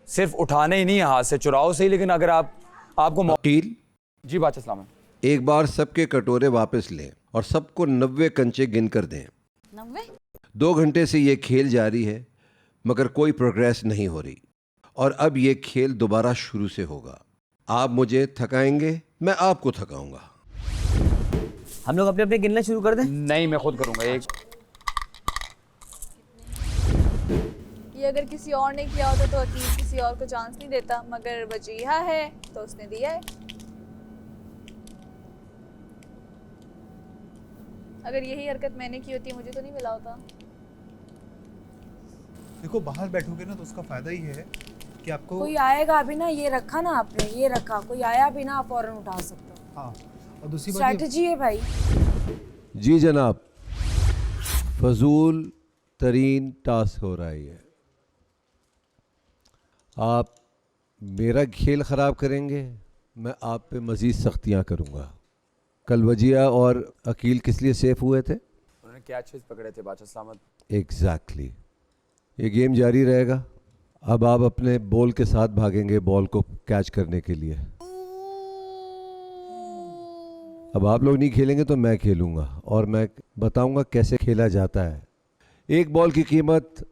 सिर्फ उठाने ही नहीं है हाथ से, चुराओ सही, लेकिन अगर आपको वकील जी बादशाह सलामत, एक बार सबके कटोरे वापस लें और सबको 90 कंचे गिन कर दें। 90? 2 घंटे से ये खेल जारी है मगर कोई प्रोग्रेस नहीं हो रही, और अब ये खेल दोबारा शुरू से होगा। आप मुझे थकाएंगे, मैं आपको थकाऊंगा। हम लोग अपने अपने गिनना शुरू कर दें? नहीं, मैं खुद करूंगा। एक ये अगर किसी और ने किया होता तो अकील किसी और को चांस नहीं देता, मगर वजीहा है तो उसने दिया है। अगर यही हरकत मैंने की होती मुझे तो नहीं मिला होता। देखो बाहर बैठोगे ना तो उसका फायदा ही है कि आपको कोई आएगा अभी ना, ये रखा ना आपने, ये रखा, कोई आया भी ना आप फौरन उठा सकते हो। हाँ, और दूसरी बात स्ट्रैटेजी है भाई। जी जनाब, फजूल तरीन टास्क हो रहा है। आप मेरा खेल ख़राब करेंगे, मैं आप पे मज़ीद सख्तियाँ करूँगा। कल वजिया और अकील किस लिए सेफ हुए थे? उन्होंने कैचेस पकड़े थे बादशाह सलामत। एग्जैक्टली। ये गेम जारी रहेगा। अब आप अपने बॉल के साथ भागेंगे बॉल को कैच करने के लिए। अब आप लोग नहीं खेलेंगे तो मैं खेलूँगा और मैं बताऊँगा कैसे खेला जाता है। एक बॉल की कीमत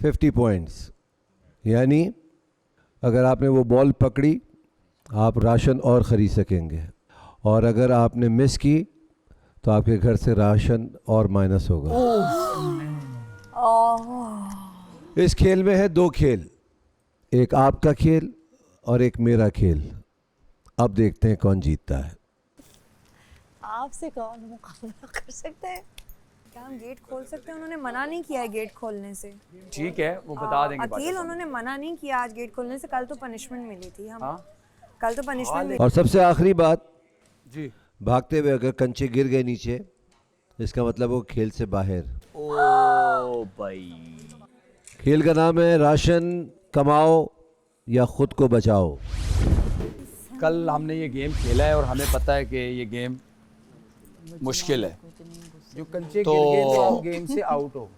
50 पॉइंट्स, यानी अगर आपने वो बॉल पकड़ी आप राशन और ख़रीद सकेंगे, और अगर आपने मिस की तो आपके घर से राशन और माइनस होगा। इस खेल में है 2 खेल, एक आपका खेल और एक मेरा खेल। अब देखते हैं कौन जीतता है। आपसे कौन मुकाबला कर सकते हैं? क्या हम गेट खोल सकते हैं? उन्होंने मना नहीं किया है गेट खोलने से। ठीक है, वो बता देंगे। अकील उन्होंने मना नहीं किया आज गेट खोलने से। कल तो पनिशमेंट मिली थी हम। कल तो पनिशमेंट मिली। और सबसे आखिरी बात जी, भागते हुए अगर कंचे गिर गए नीचे, इसका मतलब वो खेल से बाहर। ओ भाई, खेल का नाम है राशन कमाओ या खुद को बचाओ। कल हमने ये गेम खेला है और हमें पता है कि ये गेम मुश्किल है। जो कंचे गिर गए तो आप गेम से आउट हो।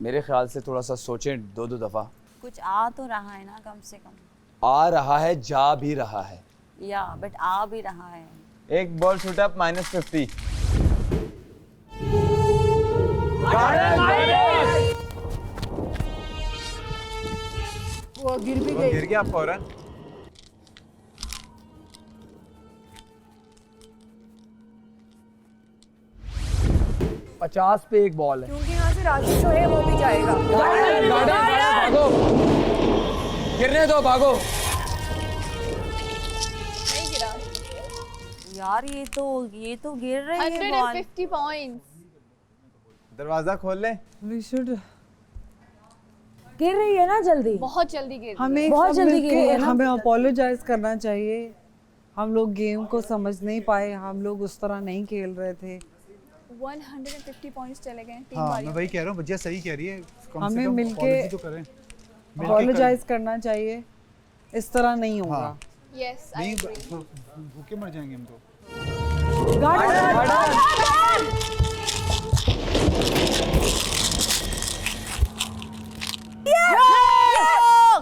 मेरे ख्याल से थोड़ा सा सोचें 2-2 दफ़ा। कुछ आ तो रहा है ना, कम से कम आ रहा है, जा भी रहा है, या बट आ भी रहा है। एक बॉल छूटा, -50। वो गिर भी गई। गिर गया फौरन। $50 पे एक बॉल है। क्योंकि यहाँ से राशि जो है वो भी जाएगा। भागो, गिरने दो, भागो। नहीं गिरा। यार ये तो गिर रही है बॉल। 150 पॉइंट्स। दरवाजा खोल ले। We should गिर रही है ना जल्दी, बहुत जल्दी गिर रही है। हमें बहुत सब जल्दी मिलके गिरी है ना। हमें अपोलोजाइज करना चाहिए। हम लोग गेम को समझ नहीं पाए, हम लोग उस तरह नहीं खेल रहे थे। 150 पॉइंट्स चले गए 3 हाँ, बारियों मैं वही कह रहा हूँ, बच्चिया सही कह रही है। हमें मिलके तो करें, अपोलोजाइज करना चाहिए, इस तरह नहीं होगा। हाँ। यस, आई नहीं एग्री। भूखे मर जाएंगे हम तो।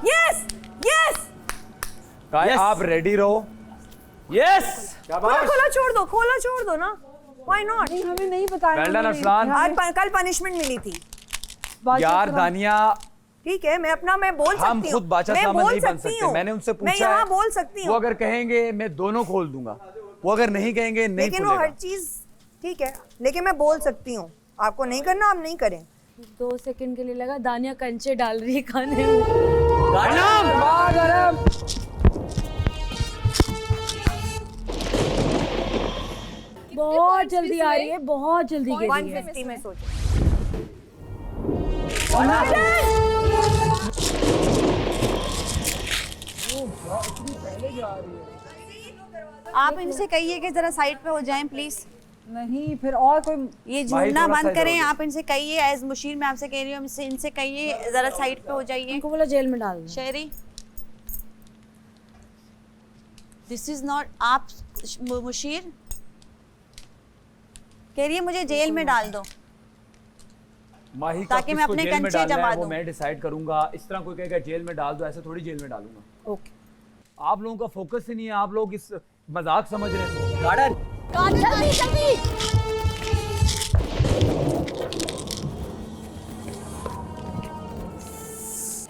यस यस गाइस आप रेडी रहो। यस खोला छोड़ दो ना, व्हाई नॉट? हमें नहीं बताया। Well done Arsalan. आज कल पनिशमेंट मिली थी यार दानिया, ठीक है, मैं बोल सकती हूँ। हम खुद बादशाह साहब नहीं बन सकते। मैंने उनसे पूछा मैं यहाँ बोल सकती हूँ। वो अगर कहेंगे मैं दोनों खोल दूंगा, वो अगर नहीं कहेंगे नहीं लेकिन वो हर चीज ठीक है, लेकिन मैं बोल सकती हूँ। आपको नहीं करना, आप नहीं करें। 2 सेकंड के लिए लगा दानिया कंचे डाल रही है खाने में। बहुत जल्दी आ रही है, बहुत जल्दी गिर रही है। 150 में सोचो। आप इनसे कहिए कि जरा साइड पे हो जाएं प्लीज। नहीं, फिर और कोई ये झूठना बंद करें। आप इनसे कहिए, एज मुशीर मैं आपसे कह रही हूँ, इनसे कहिए जरा साइड पे हो जाइए। इनको बोला जेल में डाल दो। शेरी, दिस इज नॉट, आप मुशीर कह रही है मुझे जेल में डाल दो माही ताकि मैं अपने कंचे जमा दूं। मैं डिसाइड करूंगा। इस तरह कोई कहेगा जेल में डाल दो, ऐसे थोड़ी जेल में डालूंगा। ओके, आप लोगों का फोकस ही नहीं है, आप लोग इस मजाक समझ रहे हैं। गार्डन जल्दी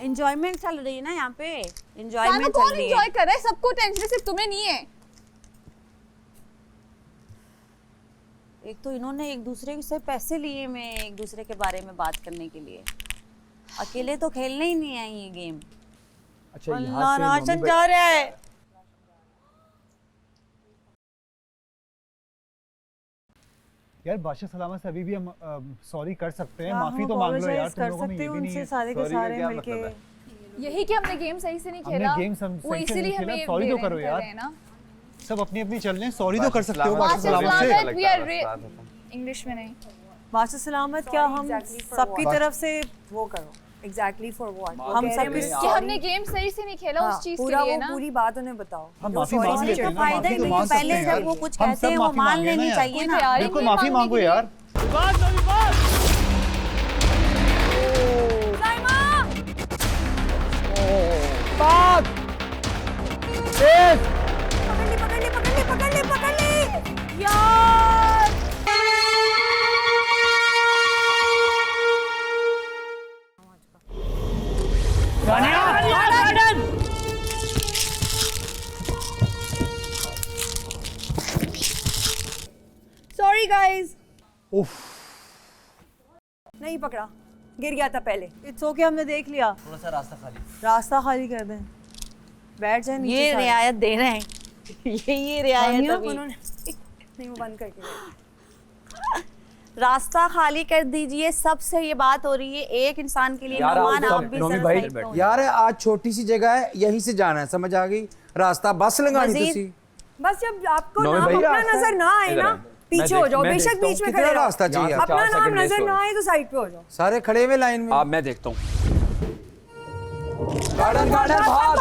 एंजॉयमेंट चल रही है ना यहाँ पे, एंजॉयमेंट चल कौन रही है। एंजॉय कर रहा है? सबको टेंशन, सिर्फ तुम्हें नहीं है। एक तो इन्होंने एक दूसरे से पैसे लिए मैं एक दूसरे के बारे में बात करने के लिए। अकेले तो खेलने ही नहीं आई ये गेम। अच्छा, अल्लाह नाचन जा रहा है। यार बादशाह सलामत से अभी भी हम सॉरी कर सकते हैं, हाँ, माफी हम तो मांग लो यार। apologize तुम कर लोगों में सकते ये हो भी नहीं उनसे है। सारे के Sorry का सारे क्या मिलके। मतलब है? यही कि हमने गेम सही से नहीं हमने खेला, गेम वो सही से इसीलिए नहीं खेला। हमें सॉरी तो करो यार, सब अपनी अपनी चल रहे हैं। सॉरी तो कर सकते हो बादशाह सलामत से। वी आर इंग्लिश में नहीं। बादशाह सलामत क्या हम सबकी तरफ से वो करो एग्जैक्टली फॉर व्हाट हम सब कि हमने गेम सही से नहीं खेला उस चीज के लिए ना। पूरी बात उन्हें बताओ। हम माफी मांग लेते हैं ना, माफी तो मांग सकते पहले हैं यार। जब वो कुछ हम कहते सब हैं वो माफी मान मांगे ना लेनी यार। चाहिए ना। बिल्कुल माफी मांगो यार। पकड़ ली यार सॉरी गाइस। उफ, नहीं पकड़ा, गिर गया था पहले। इट्स ओके, हमने देख लिया। थोड़ा सा रास्ता खाली। रास्ता खाली कर दें, बैठ जाए नीचे। ये सारे। रियायत दे रहे हैं। ये रियायत अभी। उन्होंने नहीं, वो बंद करके गए। रास्ता खाली कर दीजिए, सबसे ये बात हो रही है। एक इंसान के लिए यार मेहमान, आप भी नोमी जरा भाई, साइड पे हो। यार आज छोटी सी जगह है, यहीं से जाना है, समझ आ गई? रास्ता बस लगानी मजीद? थी। बस जब आपको नौमी नाम भाई, अपना रास्ता नजर ना आए ना, पीछे हो जाओ। मैं बेशक देखता बीच में कितना खड़े रहो। रास्ता चाहिए? यहाँ से अपना 4 नाम सेकंड नजर waste ना हो आए तो साइड पे हो जाओ। सारे खड़े हुए लाइन में। अब मैं देखता हूँ। गार्डन गार्डन भाग।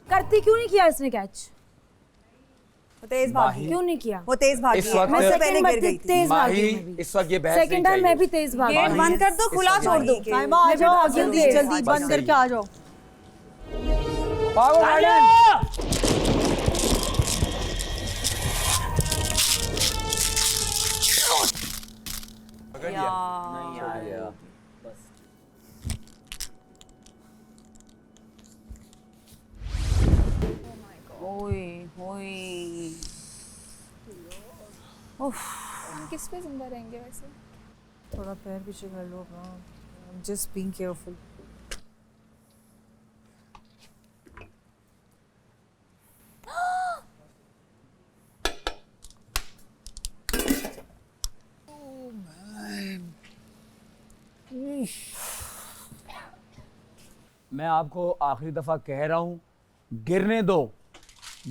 करती क्यों नहीं किया इसने कैच? वो तेज भागी। क्यों नहीं किया? वो तेज भागी इस है। वक्त- मैं से पहले सेकंड गिर गई थी। तेज भागी माही मैं भी। इस वक्त ये बहस नहीं सेकंड टाइम मैं भी चाहिए। तेज भागी। गेट बंद कर दो, खुला छोड़ दो। साहिबा आ जाओ, जल्दी जल्दी बंद करके आ जाओ। भागो गार्डन। पकड़ लिया? नहीं यार। ओए ओए उफ, हम किस पे जिंदा रहेंगे वैसे? थोड़ा पैर पीछे कर लो अपना। Just being careful. मैं आपको आखिरी दफा कह रहा हूँ, गिरने दो,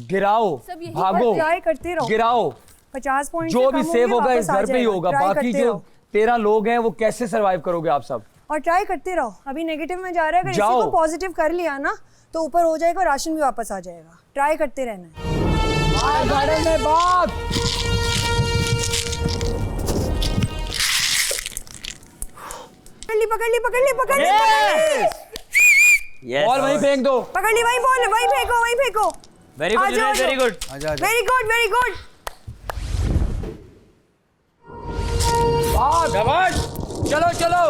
गिराओ, सब यही भागो, ट्राई करते रहो। गिराओ। 50 पॉइंट जो भी सेव होगा इस घर पे ही होगा। बाकी जो 13 लोग हैं वो कैसे सरवाइव करोगे आप सब? और ट्राई करते रहो। अभी नेगेटिव में जा रहा है, अगर इसी जाओ। को पॉजिटिव कर लिया ना तो ऊपर हो जाएगा, राशन भी वापस आ जाएगा। ट्राई करते रहना है। पकड़ ली। बॉल वहीं फेंक दो। पकड़ ली, वहीं बॉल, वहीं फेंको। Very good, very good. Very good. शाबाश, चलो।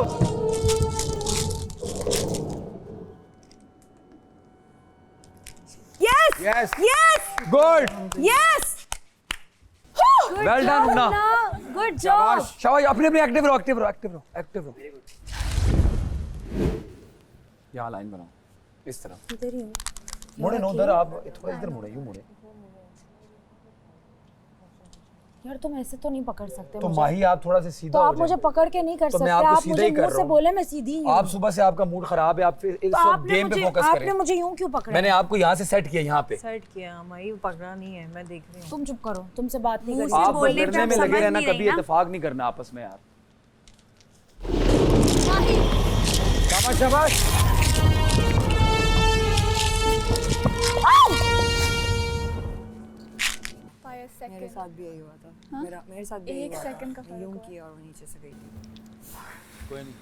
Yes. Good. Yes. Well done Munna. Good job. शाबाश, अपने एक्टिव रहो। यहाँ लाइन बनाओ, इस तरफ। इधर ही हूँ। मुड़े ना उधर, आप थोड़ा इधर मुड़े, यूं मुड़े। यार तुम ऐसे तो नहीं पकड़ सकते तो मुझे। माही आप थोड़ा से सीधा तो हो आप जाए। मुझे पकड़ के नहीं कर तो सकते। मैं आपको आप सीधा मुझे ही कर मुंह रहा से हूँ। बोले, मैं सीधी ही हूँ। आप सुबह से आपका मूड खराब है, आप फिर इस तो वक्त गेम पे फोकस आपने करें। मुझे यूं क्यों पकड़ा? मैंने आपको यहाँ से सेट किया, यहाँ पे। सेट किया माही, पकड़ा नहीं है, मैं देख रही हूँ। तुम चुप करो, तुमसे बात नहीं मुंह करनी। से आप बोलने पे लड़ने आप में लगे समझ रहना, नहीं कभी रही ना। इत्तेफाक नहीं करना आपस में यार। शाबाश। मेरे साथ भी यही हुआ था। मेरे साथ भी यही हुआ था। 1 सेकंड का फर्क यूं हुआ। किया और नीचे से गई थी। कोई नहीं।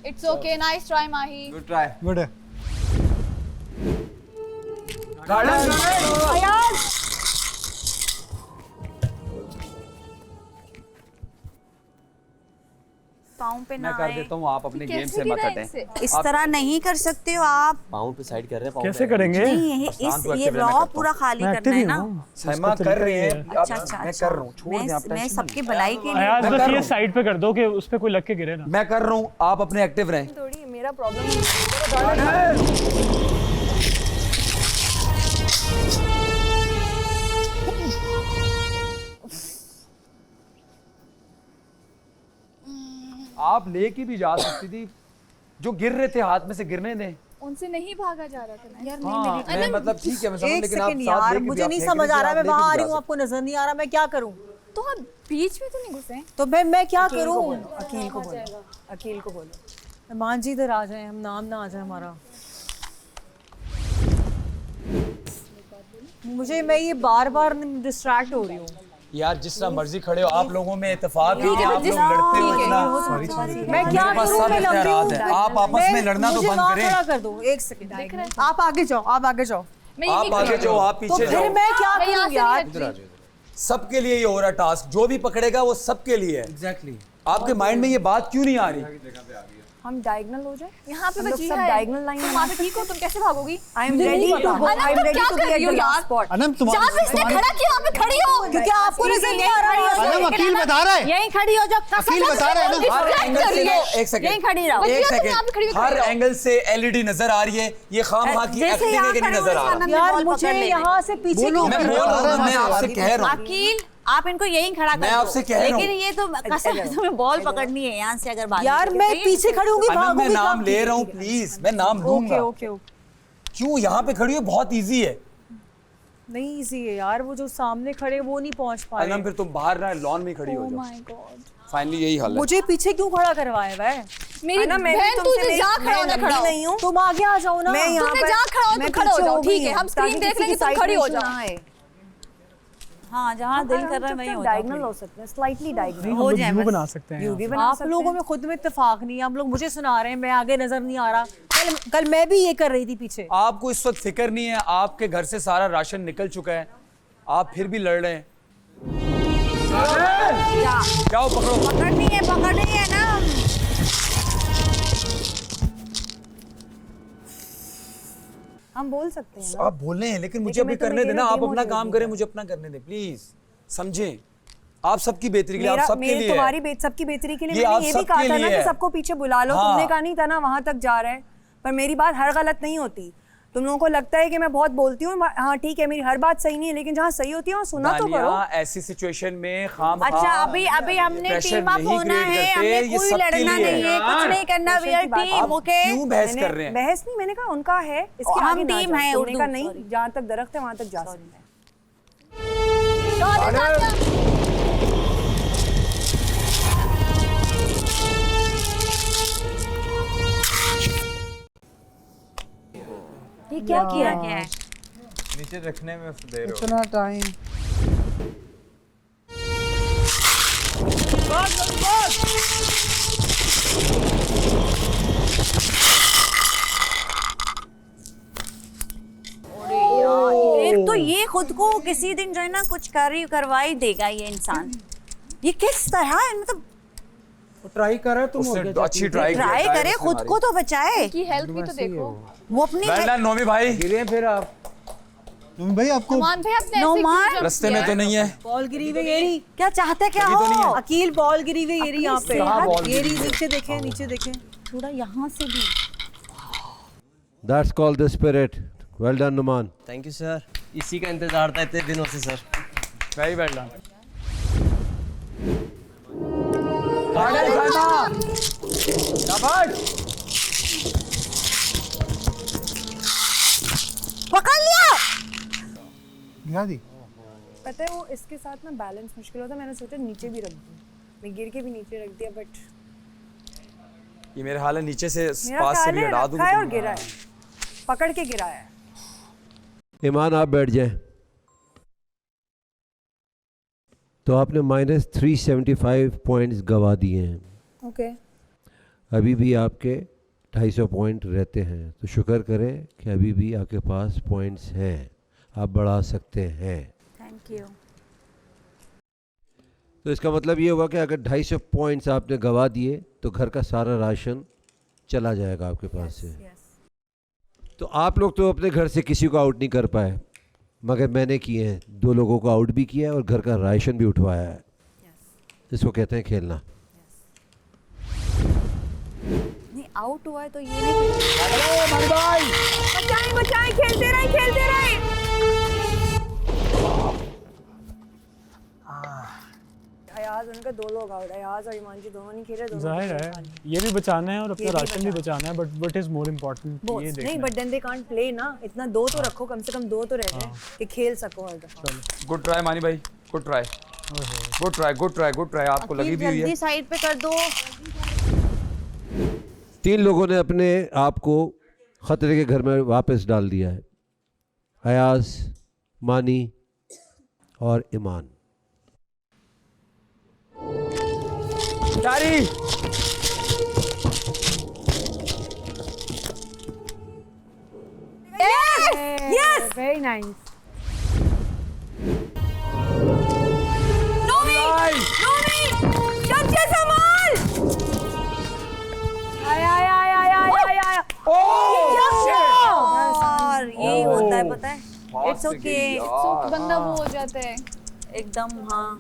It's okay, nice try Mahi. Good try. Good है। पाँव पे ना मैं कर देता हूँ, आप अपने गेम से मत हटें। इस तरह नहीं कर सकते हो आप। पाँव पे साइड कर रहे हैं, पाँव कैसे पे। करेंगे? नहीं, ये रॉ पूरा खाली करना है ना। सहमा कर रहे हैं। अच्छा। मैं कर रहा हूँ, छोड़ दें आप, मैं टेंशन सबकी भलाई के लिए। अयाज मैं बस कर ये रहा हूँ। साइड पे कर दो कि उस पे कोई लग के गिरे ना। मैं कर रहा हूँ, आप अपने एक्टिव रहें। थोड़ी मेरा प्रॉब्लम आप लेके भी जा सकती थी, जो गिर रहे थे हाथ में से गिरने दें। उनसे नहीं भागा जा रहा था ना यार। हाँ, मैं मतलब ठीक है, मैं समझ, एक लेकिन आप सेकंड साथ यार, लेके भी मुझे आप नहीं फेंकने समझ से आ रहा, आप मैं लेके वहां भी आ रही जा हूँ, सकते। आपको नजर नहीं आ रहा, मैं क्या करूँ? तो हम बीच में तो नहीं घुसे। तो मैं क्या अकील को करूँ? बोलो, अकील को बोलो। मान जी इधर आ जाए, हम नाम ना आ जाए हमारा। मैं ये बार डिस्ट्रैक्ट हो रही हूँ। यार जिस तरह मर्जी खड़े हो, आप लोगों में इत्तेफाक है ठीक कि है, आप लोग लड़ते हो इतना। मैं क्या मेरे पास करूँ? सब मैं लग रही इख्तियारात हैं। हूँ। आप आपस में लड़ना तो मुझे बंद वहाँ करें। खड़ा कर दो, एक सेकंड। आप आगे जाओ, आप आगे जाओ। आप आगे जाओ, आप तो पीछे फिर जाओ। मैं क्या करूँ यार? सबके लिए ये हो रहा टास्क, जो भी पकड़ेगा वो सबके लिए है। एग्जैक्टली। आपके माइंड में ये बात क्यों नहीं आ रही? हम डायगोनल हो जाए। यहाँ पे हम लोग बची सब है। डायगोनल लाइन तुम वहाँ पे ठीक हो? तुम कैसे भागोगी? I am ready to go. I am ready to be at the last spot. Anam जहाँ पे इसने खड़ा किया वहाँ पे खड़ी हो। क्योंकि आपको नजर नहीं आ रहा है। अनम वकील बता रहा है। यहीं खड़ी हो जाओ। वकील बता रहा है ना। हर एंगल से ना, एक सेकंड, यहीं खड़ी रहो। एक तुम यहाँ पे खड़ी सेकंड, हो, हर खड़ी रहो। एंगल से एलईडी नजर आ रही है। ये खामखा की जैसे एक्टिंग है यहाँ कि नहीं खड़े नजर आ हो, रहा? यार मुझे यहाँ से पीछे बोलो, क्यों मैं कर बोल रहे हो? रहा हूँ, मैं आपसे कह रहा हूँ। वकील आप इनको यहीं खड़ा कर मैं दो। आपसे कह रहा हूँ। लेकिन ये तो कसम तुम्हें बॉल पकड़नी है यहाँ से, अगर भागने यार के लिए मैं चाहिए। पीछे खड़ी हूँ, अनम, मैं भागूंगी नाम कहाँ? ले रहा हूँ, प्लीज मैं नाम लूंगा। ओके। क्यों यहाँ पे खड़ी हो? बहुत इजी है। नहीं इजी है यार, वो जो सामने खड़े वो नहीं पहुंच पा अनम रहे। फिर तुम बाहर ना लॉन में खड़ी हो Oh जाओ। my God. फाइनली यही हाल है। मुझे पीछे क्यों खड़ा करवाया हुआ है? मेरी ना, मैं भी बहन तुमसे तुझे जा खड़ा होना खड़ा हो। नहीं हूँ। तुम आगे आ जाओ ना। मैं यहाँ तुमने पर जा खड़ा हो, मैं तुम खड़े हो पीछे जाओ, गई ठीक है, हूँ, हम स्क्रीन ताकि देख किसी लेंगे, की तुम खड़ी हो sight जाओ। ना आए। हाँ जहाँ दिल कर रहा है वहीं हो जाओ। डायगोनल हो सकते हैं, स्लाइटली डायगोनल हो जाए बस। बना सकते हैं यू भी बना आप सकते लोगों हैं। में खुद में इत्तेफाक नहीं है। आप लोग मुझे सुना रहे हैं, मैं आगे नजर नहीं आ रहा। कल मैं भी ये कर रही थी पीछे। आपको इस वक्त फिक्र नहीं है, आपके घर से सारा राशन निकल चुका है, आप फिर भी लड़ रहे हैं। जाओ पकड़ो। पकड़नी है ना। हम बोल सकते हैं ना। आप बोल रहे हैं, लेकिन मुझे लेकिन अभी मैं तुम्हें करने देना। गेम आप अपना हो काम जाएगी। करें, मुझे अपना करने दें प्लीज। समझें, आप सबकी बेहतरी के लिए, आप सबके लिए तुम्हारी सबकी बेहतरी के लिए ये मैंने आप ये भी सबके कहा था ना लिए कि है। सबको पीछे बुला लो। हाँ। तुमने कहा नहीं था ना वहां तक जा रहा है, पर मेरी बात हर गलत नहीं होती। तुम लोगों को लगता है कि मैं बहुत बोलती हूँ, हाँ ठीक है मेरी हर बात सही नहीं है, लेकिन जहाँ सही होती है वहाँ सुना तो करो। ऐसी सिचुएशन में खाम अच्छा अभी हमने टीम अप होना है, हमने कोई लड़ना नहीं है, कुछ नहीं करना। We are team, okay? क्यों बहस कर रहे हैं? बहस नहीं, मैंने कहा उनका है, इसके हम आगे ना टीम जाओ। है, तुमने कहा उर्दू, नहीं, जहाँ तक दरख्त है वहाँ तक जा सकते हैं। ये क्या किया है? नीचे रखने में उसको देर हो इतना टाइम एक तो ये खुद को किसी दिन जो है ना कुछ करवा ही देगा ये इंसान। ये किस तरह है, मतलब ट्राई करा तुम अच्छी ट्राई करे, खुद को तो बचाए। की हेल्थ भी तो देखो। वो अपनी नोमी भाई गिरे फिर आप। नोमी भाई आपको नुमान भाई आपने नोमान रास्ते में तो नहीं है। बॉल गिरी हुई गेरी, क्या चाहते क्या तो नहीं हो? है। अकील बॉल गिरी हुई गेरी यहाँ पे। कहाँ बॉल गेरी नीचे देखें, नीचे देखें। थोड़ा यहाँ से भी। That's called the spirit. Well done, Numan. Thank you sir, इसी का इंतजार था इतने दिनों से सर। Very well done. पकड़ लिया। गिरा दी। पता है वो इसके साथ ना बैलेंस मुश्किल होता है, मैंने सोचा नीचे भी रख दूं, मैं गिर के भी नीचे रख दिया, बट ये मेरे हाल है नीचे से मेरा पास से ख्याल भी है हटा रखा है और दूंगा। गिरा है, पकड़ के गिरा है। ईमान आप बैठ जाएं। तो आपने -375 पॉइंट्स गवा दिए हैं। ओके अभी भी आपके 250 पॉइंट रहते हैं, तो शुक्र करें कि अभी भी आपके पास पॉइंट्स हैं, आप बढ़ा सकते हैं। Thank you. तो इसका मतलब ये हुआ कि अगर 250 पॉइंट्स आपने गवा दिए तो घर का सारा राशन चला जाएगा आपके पास से। तो आप लोग तो अपने घर से किसी को आउट नहीं कर पाए, मगर मैंने किए हैं, 2 लोगों को आउट भी किया है और घर का राशन भी उठवाया है। इसको कहते हैं खेलना। नहीं आउट हुआ है तो ये नहीं। बचाएं बचाएं, खेलते रहे खेलते रहे। अयाज उनका 2 लोग आउट, अयाज और ईमान जी दोनों नहीं खेल रहे, दोनों जाहिर है ये भी बचाना है और अपना राशन भी बचाना है, but what is more important ये देखना नहीं, but then they can't play ना, इतना 2 तो रखो, कम से कम 2 तो रह जाए कि खेल सको हर दफा। गुड ट्राई मानी भाई, good try, good try, good try, good try. आपको लगी भी हुई है। जल्दी साइड पे कर दो। 3 लोगों ने अपने आप को खतरे के घर में वापस डाल दिया है, अयाज, मानी और ईमान। जारी yes very nice. Nomi Nomi कच्चे संभाल। आया आया आया आया आया आया। यार यही होता है, पता है। इट्स ओके, बंदा वो हो जाता है एकदम। हाँ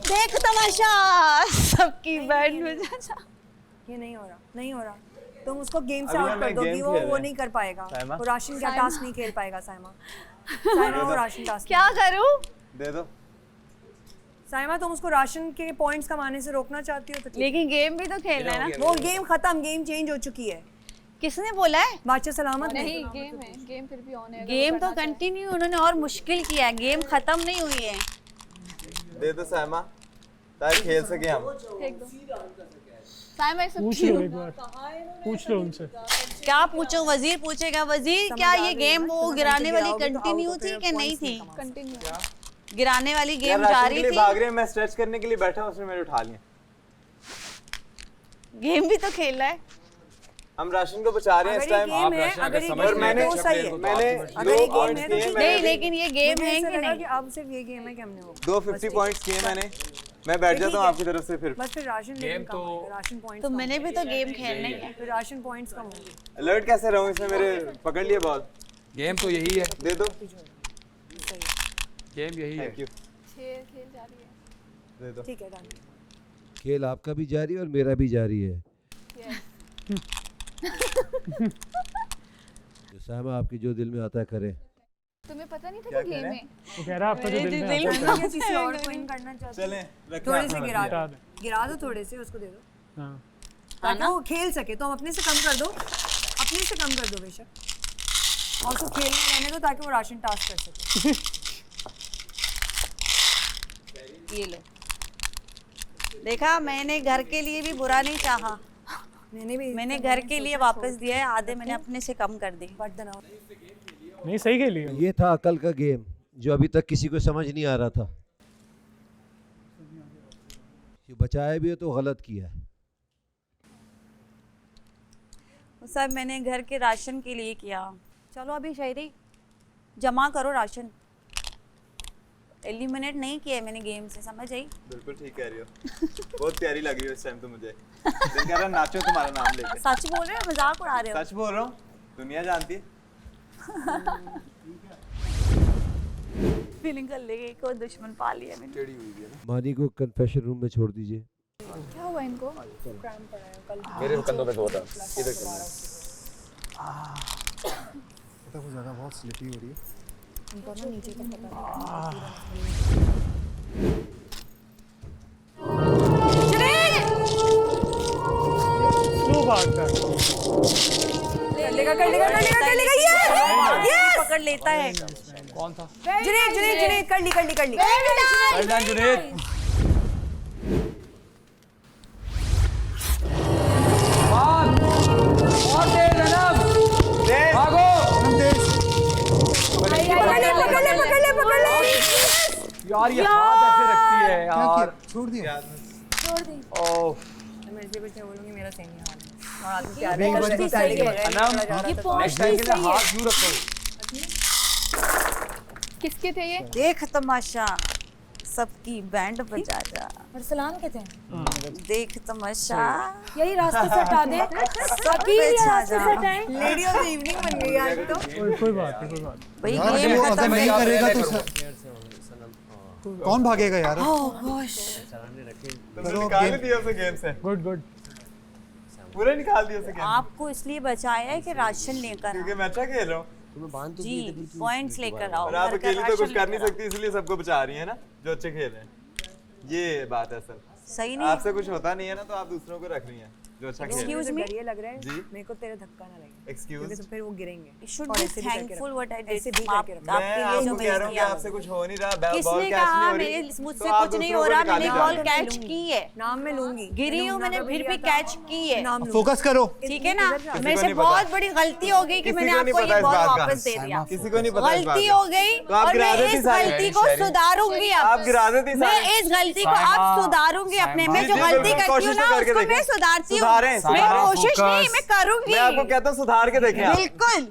देख तमाशा, सबकी बैंड में जा। ये नहीं हो रहा, नहीं हो रहा। तुम उसको गेम से अभी आउट हम कर दो गेम कि खेल वो रहे हैं। नहीं कर पाएगा, साइमा? वो राशन का टास्क नहीं खेल पाएगा। साइमा साइमा वो राशन टास्क क्या करूं? दे दो। साइमा तुम उसको राशन के पॉइंट्स कमाने से रोकना चाहती हो तो ठीक। लेकिन गेम भी तो खेलना है ना। वो गेम खत्म, गेम चेंज हो चुकी है। किसने बोला है? बादशाह सलामत नहीं, गेम है, गेम फिर भी ऑन है। गेम तो कंटिन्यू, उन्होंने और मुश्किल किया है, गेम खत्म नहीं हुई है। दे दो साइमा, ताकि खेल सके हम। फेंक दो। साइमा इसे पूछ लो एक बार, पूछ लो उनसे। क्या पूछो? वजीर पूछेगा। वजीर क्या ये गेम वो गिराने वाली कंटिन्यू थी कि नहीं थी? कंटिन्यू गिराने वाली यार गेम राशन जारी के लिए थी। भाग रहे हैं, मैं स्ट्रेच करने के लिए बैठा हूं, उसने मेरे उठा लिया। गेम भी तो खेल रहा है। हम राशन को बचा रहे हैं इस टाइम। अगर ये गेम है तो सही है। मैंने अगर ये गेम है तो ठीक है। नहीं, लेकिन ये गेम है कि नहीं? अब सिर्फ ये गेम है कि हमने वो 250 पॉइंट्स किए मैंने। मैं बैठ जाता हूँ आपकी तरफ से फिर। बस फिर राशन गेम तो राशन पॉइंट्स। तो मैंने भी तो गेम खेलने हैं। फिर राशन पॉइंट्स कम होंगे। अलर्ट कैसे रहूं, इसने मेरे पकड़ लिया बॉल। गेम तो यही है, दे दो। गेम यही है। खेल जा रही है। दे दो। ठीक है, डन। खेल आपका भी जारी है और मेरा भी जारी है। जो सामा आपकी जो दिल में आता है करे। तुम्हें पता नहीं था कि गेम है? वो कह रहा है आपका जो दिल में आता है। मैं किसी और को इन करना चाहती हूं। चलें, थोड़े से गिरा दो थोड़े से, उसको दे दो। हाँ ताकि वो खेल सके। तो हम अपने से कम कर दो, अपने से कम कर दो बेशक, और उसको खेलने रहने दो ताकि वो राशन टास्क कर सके। ये लो, देखा, मैंने घर के लिए भी बुरा नहीं चाहा। मैंने घर के लिए वापस दिया है, आधे मैंने अपने से कम कर दी। नहीं सही खेली है। ये था कल का गेम जो अभी तक किसी को समझ नहीं आ रहा था। ये बचाया भी है तो गलत किया है। वो सब मैंने घर के राशन के लिए किया। चलो अभी शायरी जमा करो राशन। एलिमिनेट नहीं किया है मैंने गेम से, समझ आई? बिल्कुल ठीक कह रही हो। बहुत प्यारी लग रही हो इस टाइम तो मुझे। दिल कह रहा नाचो तुम्हारा नाम लेके। सच बोल रहे हो मजाक उड़ा रहे हो? सच बोल रहा हूँ, दुनिया जानती है। फीलिंग कर लेगी कोई दुश्मन पा लिया मैंने। टेढ़ी हुई है ना। मानी को कन्फेशन रूम में छोड़ दीजिए। क्या हुआ इनको? क्रैम्प पड़ा है कल। मेरे कंधों पे दो था। इधर पता कुछ ज़्यादा बहुत स्लिपी हो रही है। इनको ना नीचे तक पता स्लो भागता है। कर लेगा ये पकड़ लेता है। कौन था? जुनैद कर ली वेल डन जुनैद। और तेज अनम, भागो। पकड़ ले यार ये हाथ ऐसे रखती है यार। छोड़ दिया। ओह मैं ऐसे कुछ नहीं बोलूंगी, मेरा सही नहीं हाल है। और आदमी नहीं, प्यार नहीं, करते नहीं, साड़ी के नहीं, बगैर अनम, निकला जा रहा था। नेक्स्ट टाइम के लिए हाथ यूं रखो। किसके थे ये? देख तमाशा सबकी बैंड बजा जा। अरसलान के थे। देख तमाशा यही रास्ते से हटा दे। सबकी रास्ते से हटाएं। लेडी ऑफ द इवनिंग बन गई आज तो। कोई बात नहीं, कोई बात भाई यार गेम वो खत्म अगर नहीं है। करेगा तो कौन भागेगा यार? ओह गॉश। तुमने निकाल ही दिया उसे गेम से। Good good. पूरा निकाल दिया उसे गेम से। आपको इसलिए बचाया है कि राशन लेकर क्योंकि मैं अच्छा खेल रहा हूँ। जी पॉइंट्स लेकर आओ। और आप घर का अकेली तो राशन कुछ कर नहीं लेकर सकती, इसलिए सबको बचा रही है ना, जो अच्छे खेल रहे हैं। ये बात है सर। सही नहीं। आपसे कुछ होता नहीं है ना, तो आप दूसरों को रख रही हैं जो अच्छा खेल रहे हैं। एक्सक्यूज मी ये लग रहा है जी? मेरे को तेरा धक्का ना लगे। Excuse? क्योंकि तो फिर वो गिरेंगे। You should और be ऐसे भी करके thankful रखो। what I did. ऐसे भी आप- करके रखो। मैं आपके लिए जो आपको कह मैंने रहा हूँ कि किया। आपसे कुछ हो नहीं रहा, बॉल किसने कैच कहा नहीं हो मेरे रही, मुझसे तो आप कुछ नहीं दूसरों हो को रहा? निकाल मैंने दीजिए। बॉल कैच की है। नाम मैं लूंगी। गिरी हूँ मैंने, फिर भी कैच की है। नाम फोकस करो। ठीक है ना? किसी मेरे को से नहीं पता। बहुत बड़ी गलती हो गई कि किसी मैंने को नहीं आपको पता ये इस बॉल बात का। वापस दे दिया। किसी को नहीं पता इस बात गलती का। हो गई तो आप और गिरा मैं देती इस सारी। गलती को सुधारूंगी अब। आप गिरा देती मैं सारी। इस गलती को अब सुधारूंगी अपने में। जो जी, गलती बिल्कुल, करती हूँ कोशिश ना तो करके उसको देखें। मैं सुधारती हूँ। सुधारें, मैं सुधारें, कोशिश focus। नहीं, मैं करूंगी। मैं आपको कहता हूँ सुधार के देखें आप। बिल्कुल।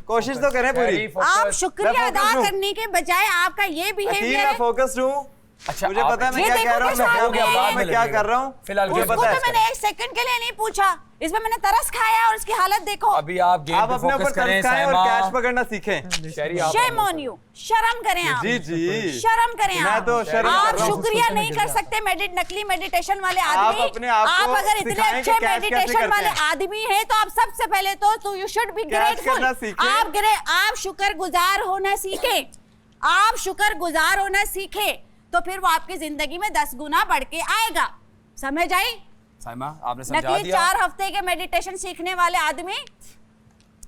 कोशिश तो करें पूरी। आप शुक्रिया मैं अदा focus हूँ। करने के बजाय आपका ये अकील बिहेवियर मैं है। फोकस्ड हूँ। अच्छा मुझे पता है मैं ये क्या देखो कह रहा हूँ, किस हाल में है। मैं क्या कर रहा हूँ, फिलहाल मुझे उसको पता तो है। मैंने एक सेकंड के लिए नहीं पूछा, इसमें मैंने तरस खाया और उसकी हालत देखो। अभी आप गेम आप पे अपने ऊपर फोकस करें तरस खाएं और साइमा। कैच पकड़ना सीखें। शहरी आप शेम ऑन यू, शर्म करें आप। जी जी शर्म करें मैं आप। तो शर्म कर आप रहा हूँ। शुक्रिया नहीं कर सकते नकली मेडिटेशन वाले आप आदमी। अपने आप को आप अगर इतने सिखाएं कि अच्छे कैच कैसे मेडिटेशन करते वाले हैं। आदमी हैं तो आप सबसे पहले तो you should be catch grateful. करना सीखें। आप शुक्रगुजार होना सीखें। आप शुक्रगुजार होना सीखें तो फिर वो आपकी जिंदगी में 10 गुना बढ़ के आएगा। समझ आई? साइमा आपने समझा नकली दिया। 4 हफ्ते के मेडिटेशन सीखने वाले आदमी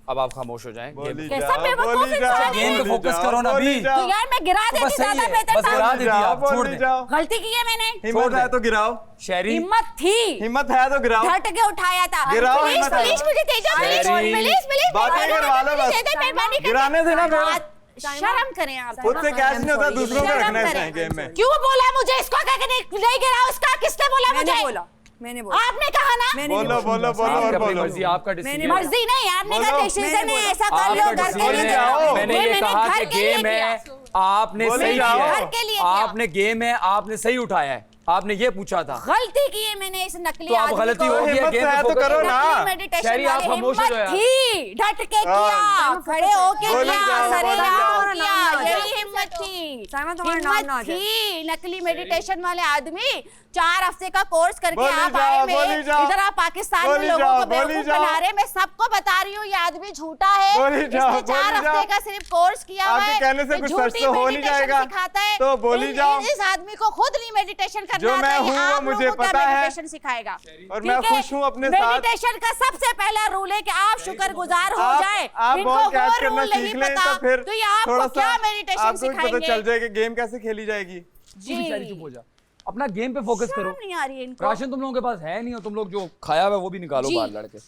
अब आप खामोश हो जाएं। गेम कैसा बेवकूफ इंसान है? गेम पे फोकस करो ना अभी। तो यार मैं गिरा तो देती बस सही ज्यादा है, बेहतर बस गिरा था। देती आप, छोड़ दे। गलती की है मैंने। हिम्मत है तो गिराओ। शहरी हिम्मत थी, हिम्मत है तो गिराओ। झट के उठाया था। गिराओ, प्लीज हिम्मत है। प्लीज मुझे दे दो, प्लीज शहरी, प्लीज प्लीज बातें करवा लो बस। मेहरबानी करके। गिराने से ना फिर। शर्म करें आप। खुद से कैच नहीं होता, दूसरों को शर्म रखना है करें। गेम में। क्यों बोला मुझे इसको क्या नहीं गिरा? उसका किसने बोला मुझे? मैंने बोला। आपने कहा ना? बोलो बोलो बोलो और बोलो। मर्जी आपका डिसीजन। मर्जी नहीं, आपने कहा डिसीजन है ऐसा कर लो, घर के लिए है। करो। मैंने ये कहा घर कि के लिए गेम है, किया। आपने बोले सही जाओ। किया घर के लिए है। किया। आपने गेम है, आपने सही उठाया है, आपने ये पूछा था। गलती की है मैंने इस नकली तो आप आदमी गलती को। हो गई है, हिम्मत गेम है पे तो फोकस करो ना। मेडिटेशन शहरी, आप वाली खामोश हो हिम्मत जाओ यार। थी, डट के किया, खड़े होके बोली किया, जाओ, सरेआम बोली जाओ। किया, यही हिम्मत थी। साइमा, तुम्हारा नाम ना आ हिम्मत जाए। थी। नकली मेडिटेशन वाले आदमी 4 हफ्ते का कोर्स करके बोली आप जाओ, आए बोली में जाओ। इधर आप पाकिस्तान में बोली लोगों जाओ, को बोली बेवकूफ जाओ। बना रहे। मैं सबको बता रही हूँ ये आदमी झूठा है। बोली जाओ, इसने 4 बोली हफ्ते जाओ। का सिर्फ कोर्स किया हुआ आपके है। कहने से ये कुछ झूठी सच तो हो नहीं meditation जाएगा। सिखाता है। तो बोली जाओ। इस आदमी को खुद नहीं मेडिटेशन करना जो आता मैं है, हूँ, आप वो मुझे लोगों को क्या पता है। मेडिटेशन सिखाएगा। और मैं ठीक है? खुश हूँ अपने साथ। मेडिटेशन का सबसे पहला रूल है कि आप शुक्रगुजार हो जाए। आप इनको बॉल वो कैच करना रूल नहीं सीख लें पता, तो फिर तो ये आपको थोड़ा क्या सा मेडिटेशन आपको भी पता सिखाएंगे? चल जाएगा गेम कैसे खेली जाएगी। जी शहरी चुप हो जा। अपना गेम पे फोकस करो। नहीं आ रही है इनको। राशन तुम लोगों के पास है नहीं, और तुम लोग जो खाया हुआ है वो भी निकालो बाहर लड़के।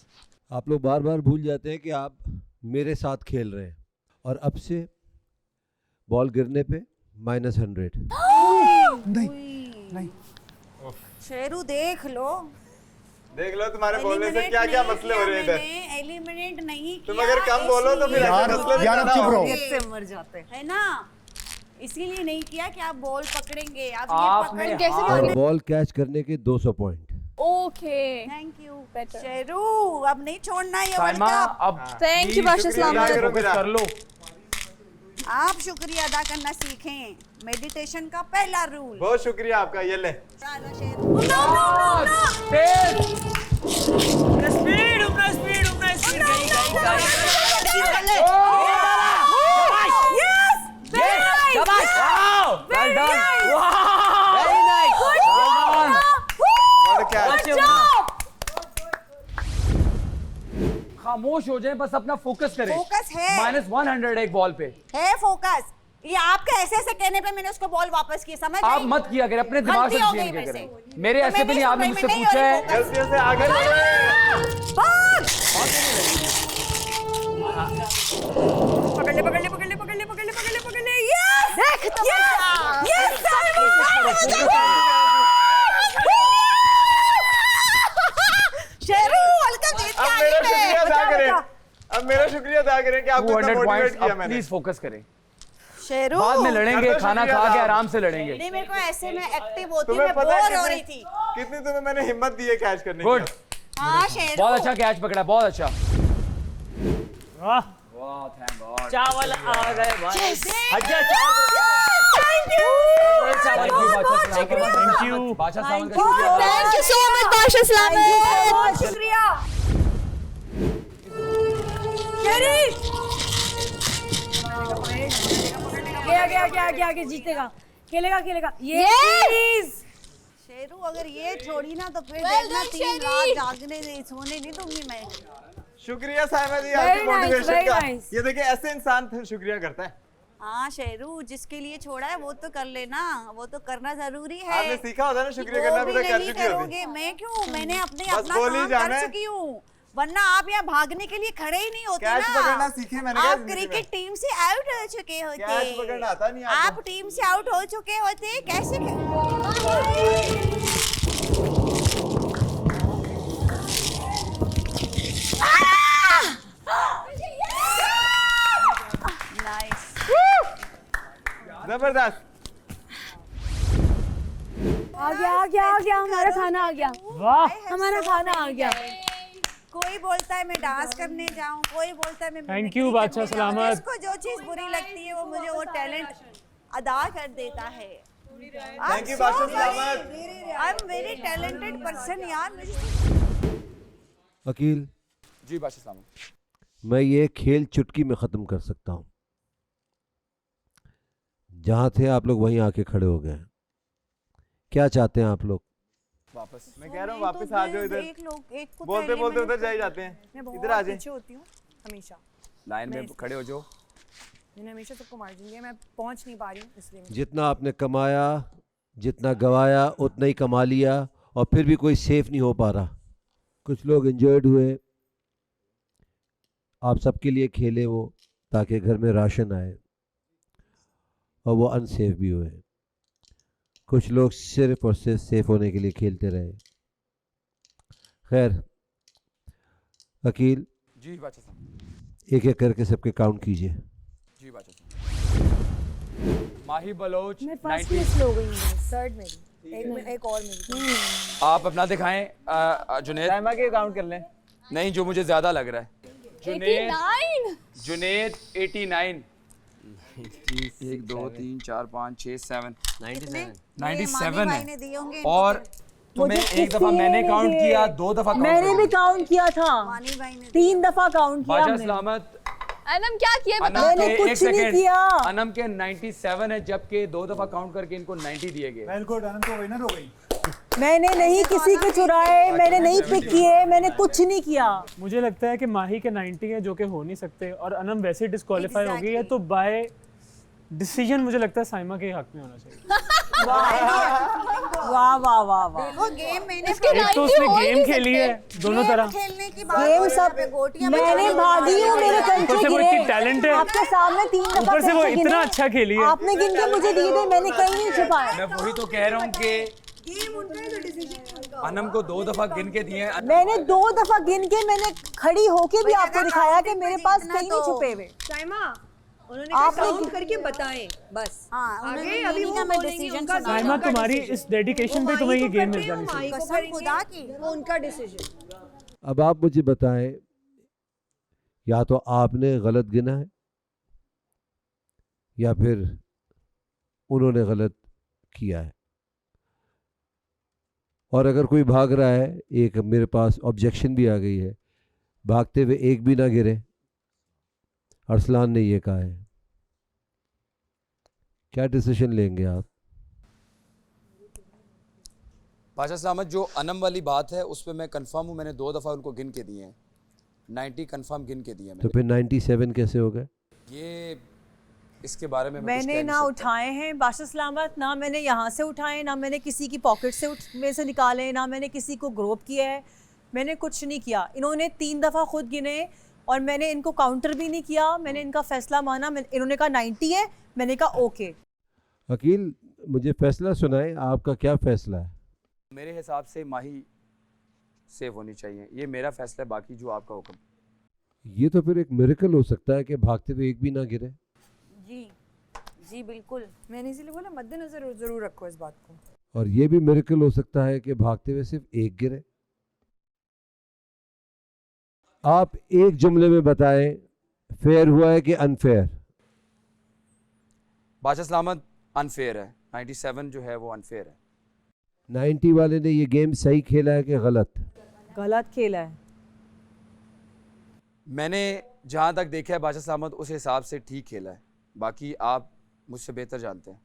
आप लोग बार बार भूल जाते हैं कि आप मेरे साथ खेल रहे हैं, और अब से बॉल गिरने पे -100। नहीं शेरू देख लो तुम्हारे बोलने से क्या क्या मसले हो रहे हैं इधर। एलिमिनेट नहीं तुम अगर कम बोलो तो फिर ऐसे मसले यार अब चुप रहो। से मर जाते है ना, इसीलिए नहीं किया कि आप बॉल पकड़ेंगे। आप आपने ये पकड़ और बॉल कैच करने के 200 point. Okay thank you Sheru, अब नहीं छोड़ना ये वर्ल्ड साइमा कप। अब थैंक यू बादशाह सलामत। कर लो। आप शुक्रिया अदा करना सीखें, मेडिटेशन का पहला रूल। बहुत शुक्रिया आपका, ये ले। खामोश हो जाए, बस अपना फोकस करें। फोकस है। -100 एक बॉल पे है फोकस। ये आपके ऐसे कहने पे मैंने उसको बॉल वापस की, समझ आप गई? मत किया करें, अपने दिमाग से गलती हो चेंज गई किया मेरे करें। से। मेरे तो ऐसे भी नहीं, आपने मैं मुझसे नहीं पूछा है। गलतियों से आगे पकड़ ले पकड़ ले पकड़ ले पकड़ ले पकड़ ले पकड़ ले पकड़ ले। यस देख यस शेरू हल्का जीत के आई अब मेरा मैं। शुक्रिया अदा करें, अब मेरा शुक्रिया अदा करें कि आपको इतना 200 मोटिवेट पॉइंट्स। किया अब मैंने। प्लीज फोकस करें, शेरू बाद में लड़ेंगे, करता खाना शुक्रिया खा के अदा। आराम से लड़ेंगे। नहीं मेरे को ऐसे में एक्टिव होती, तुम्हें मैं पता है बोर हो रही थी। कितनी तुम्हें मैंने हिम्मत दी है कैच करने गुड, की। हाँ शेरू बहुत अच्छा कैच पकड़ा, बहुत अच्छा। वाह वाह, थैंक गॉड। चावल आ गए भाई। अच्छा थैंक यू थैंक यू बादशाह सावन का शुक्रिया। थैंक यू सो मच बादशाह सलामत। बहुत शुक्रिया आगे जीतेगा, खेलेगा ये शेरू अगर ये छोड़ी ना तो फिर Well देखना done, 3 रात जागने नहीं, सोने नहीं दूंगी मैं। शुक्रिया साइमा जी Very आपकी nice, मोटिवेशन very का। nice. ये देखिए ऐसे इंसान शुक्रिया करता है। हाँ शेरू, जिसके लिए छोड़ा है वो तो कर लेना, वो तो करना जरूरी है। आपने सीखा होता है ना शुक्रिया वो करना, भी अभी तक कर नहीं चुकी होती। करोगे, मैं क्यों, मैंने अपने बस अपना बोल ही काम जाना कर है। चुकी हूँ, वरना आप यहाँ भागने के लिए खड़े ही नहीं होते कैच ना। पकड़ना सीखे मैंने क्या आप जिंदगी में? क्रिकेट टीम से आउट हो चुके होते। कैच पकड़ना आता नहीं आपको। आप टीम से आउट हो चुके होते, कैसे नाइस, जबरदस्त। आ गया हमारा खाना आ गया। वाह हमारा खाना आ गया। कोई बोलता है मैं डांस करने जाऊं, कोई बोलता है मैं Thank you, बादशाह सलामत। जिसको जो चीज बुरी लगती है वो मुझे वो टैलेंट अदा कर देता है। Thank you, बादशाह सलामत। I am very talented person यार। अकील जी बादशाह सावन। मैं ये खेल चुटकी में ख़त्म कर सकता हूँ। जहाँ थे आप लोग वहीं आके खड़े हो गए। क्या चाहते हैं आप लोग? वापस मैं कह रहा हूँ वापस आ जाओ इधर। एक लोग एक को बोलते बोलते उधर जा ही जाते मैं हैं। बहुत इधर आ जाए। पीछे होती हूँ हमेशा। लाइन में खड़े हो जाओ। मैंने हमेशा सबको मार दूंगी, मैं पहुंच नहीं पा रही हूँ इसलिए। जितना आपने कमाया, जितना गवाया उतना ही कमा लिया, और फिर भी कोई सेफ नहीं हो पा रहा। कुछ लोग इंजर्ड हुए, आप सबके लिए खेले वो ताकि घर में राशन आए, और वो अनसेफ भी हुए। कुछ लोग सिर्फ और सिर्फ सेफ होने के लिए खेलते रहे। खैर वकील, जी बादशाह साहब। एक एक करके सबके काउंट कीजिए। जी बादशाह साहब। माही बलोच मैं फर्स्ट 90। मिस हो गई हूँ। थर्ड मेरी, एक और मेरी। आप अपना दिखाएं जुनेद। साइमा के काउंट कर लें। नहीं, जो मुझे ज्यादा लग रहा है। 89। जुनेद 89। 1 2 3 4 5 6 7 97 है। और तुम्हें एक दफा मैंने काउंट किया, 2 दफा काउंट मैंने भी काउंट किया था, 3 दफा काउंट किया बादशाह हमने। सलामत। अनम क्या किया अनम बताओ। के मैंने कुछ एक नहीं सेकंड। किया। अनम के 97 है, जबकि 2 दफा काउंट करके इनको 90 दिए गए। बिल्कुल, अनंत तो विनर हो गई। मैंने नहीं किसी के चुराए, मैंने नहीं पिक किए, मैंने कुछ नहीं किया। मुझे लगता है कि माही के 90 है जो कि हो नहीं सकते, और अनम वैसे डिस्क्वालीफाई हो गई है, तो बाय डिसीजन मुझे लगता है साइमा के हक में होना चाहिए। वाह वाह वाह वाह। देखो गेम मैंने एक तो उसने गेम खेली है दोनों तरह, खेलने की बात गेम सब मैंने भागी हूँ, मेरे ऊपर कंचे से वो गिरे इतनी टैलेंट है, आपके सामने 3 दफा ऊपर से वो कंचे गिरे। इतना अच्छा खेली है। आपने गिन के मुझे दिए थे, मैंने कहीं नहीं छुपाए। मैं वही तो कह रहा हूँ कि अनम को 2 दफा गिन के दिए हैं। मैंने 2 दफा गिन के मैंने खड़ी होके भी आपको दिखाया कि मेरे पास कहीं नहीं छुपे हुए। उन्होंने आपने काउंट करके बताएं बस। आगे अभी वो मैं बोलेंगे डिसीजन उनका साइमा तुम्हारी इस डेडिकेशन पे तुम्हें ये गेम मिल जानी चाहिए। कसम खुदा की वो उनका डिसीजन। अब आप मुझे बताएं, या तो आपने गलत गिना है या फिर उन्होंने गलत किया है। और अगर कोई भाग रहा है, एक मेरे पास ऑब्जेक्शन भी आ गई है, भागते हुए एक भी ना गिरे, अरसलान ने ये कहा है, क्या डिसीजन लेंगे आप? बादशाह सलामत, जो अनम वाली बात है उस पर मैं कंफर्म हूँ, मैंने 2 दफा उनको गिन के दिए हैं, 90 कंफर्म गिन के दिए हैं तो फिर 97 कैसे हो गए? ये इसके बारे में मैंने ना उठाए हैं बादशाह सलामत, ना मैंने यहाँ से उठाए, ना मैंने किसी की पॉकेट से में से निकाले, ना मैंने किसी को ग्रोप किया है, मैंने कुछ नहीं किया। इन्होंने 3 दफ़ा खुद गिने और मैंने इनको काउंटर भी नहीं किया, मैंने इनका फैसला माना। इन्होंने कहा 90 है, मैंने कहा ओके। वकील, मुझे फैसला सुनाए, आपका क्या फैसला है? मेरे हिसाब से माही सेव होनी चाहिए, ये मेरा फैसला है, बाकी जो आपका हुक्म। ये तो फिर एक मिरेकल हो सकता है कि भागते हुए एक भी ना गिरे। जी जी बिल्कुल, मैंने इसीलिए बोला मद्देनजर जरूर रखो इस बात को। और ये भी मिरेकल हो सकता है कि भागते हुए सिर्फ एक गिरे। आप एक जुमले में बताएं, फेयर हुआ है कि अनफेयर? बादशाह सलामत अनफेयर है, 97 जो है वो अनफेयर है। 90 वाले ने ये गेम सही खेला है कि गलत? गलत खेला है। मैंने जहाँ तक देखा है बादशाह सलामत उस हिसाब से ठीक खेला है, बाकी आप मुझसे बेहतर जानते हैं।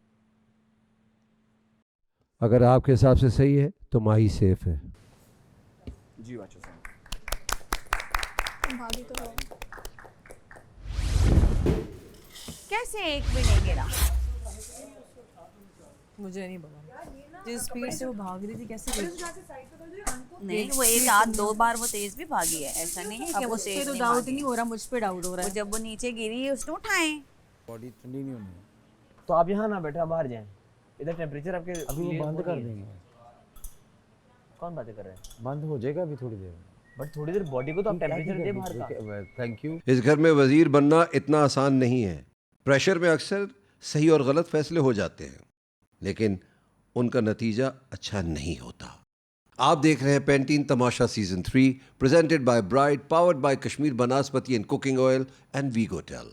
अगर आपके हिसाब से सही है तो माही सेफ है। जी बादशाह सलामत। कैसे एक भी नहीं गिरा? मुझे नहीं पता जिस स्पीड से वो भाग रही थी कैसे नहीं, वो एक आध 2 बार वो तेज भी भागी है, ऐसा नहीं है कि वो तेज तो डाउट नहीं हो रहा, मुझ पे डाउट हो रहा है। जब वो नीचे गिरी उसने उठाए। बॉडी ठंडी नहीं होनी। तो आप यहाँ ना बैठे, बाहर जाएं, इधर टेम्परेचर आपके अभी वो बंद कर देंगे। कौन बातें कर रहे हैं? बंद हो जाएगा अभी थोड़ी देर। बट थोड़ी देर बॉडी को तो आप टेम्परेचर दे बाहर का। Thank you. इस घर में वजीर बनना इतना आसान नहीं है। प्रेशर में अक्सर सही और गलत फैसले हो जाते हैं, लेकिन उनका नतीजा अच्छा नहीं होता। आप देख रहे हैं Pantene Tamasha season 3, presented by bright, powered by Kashmir Banaspati and cooking oil and वीगोटेल।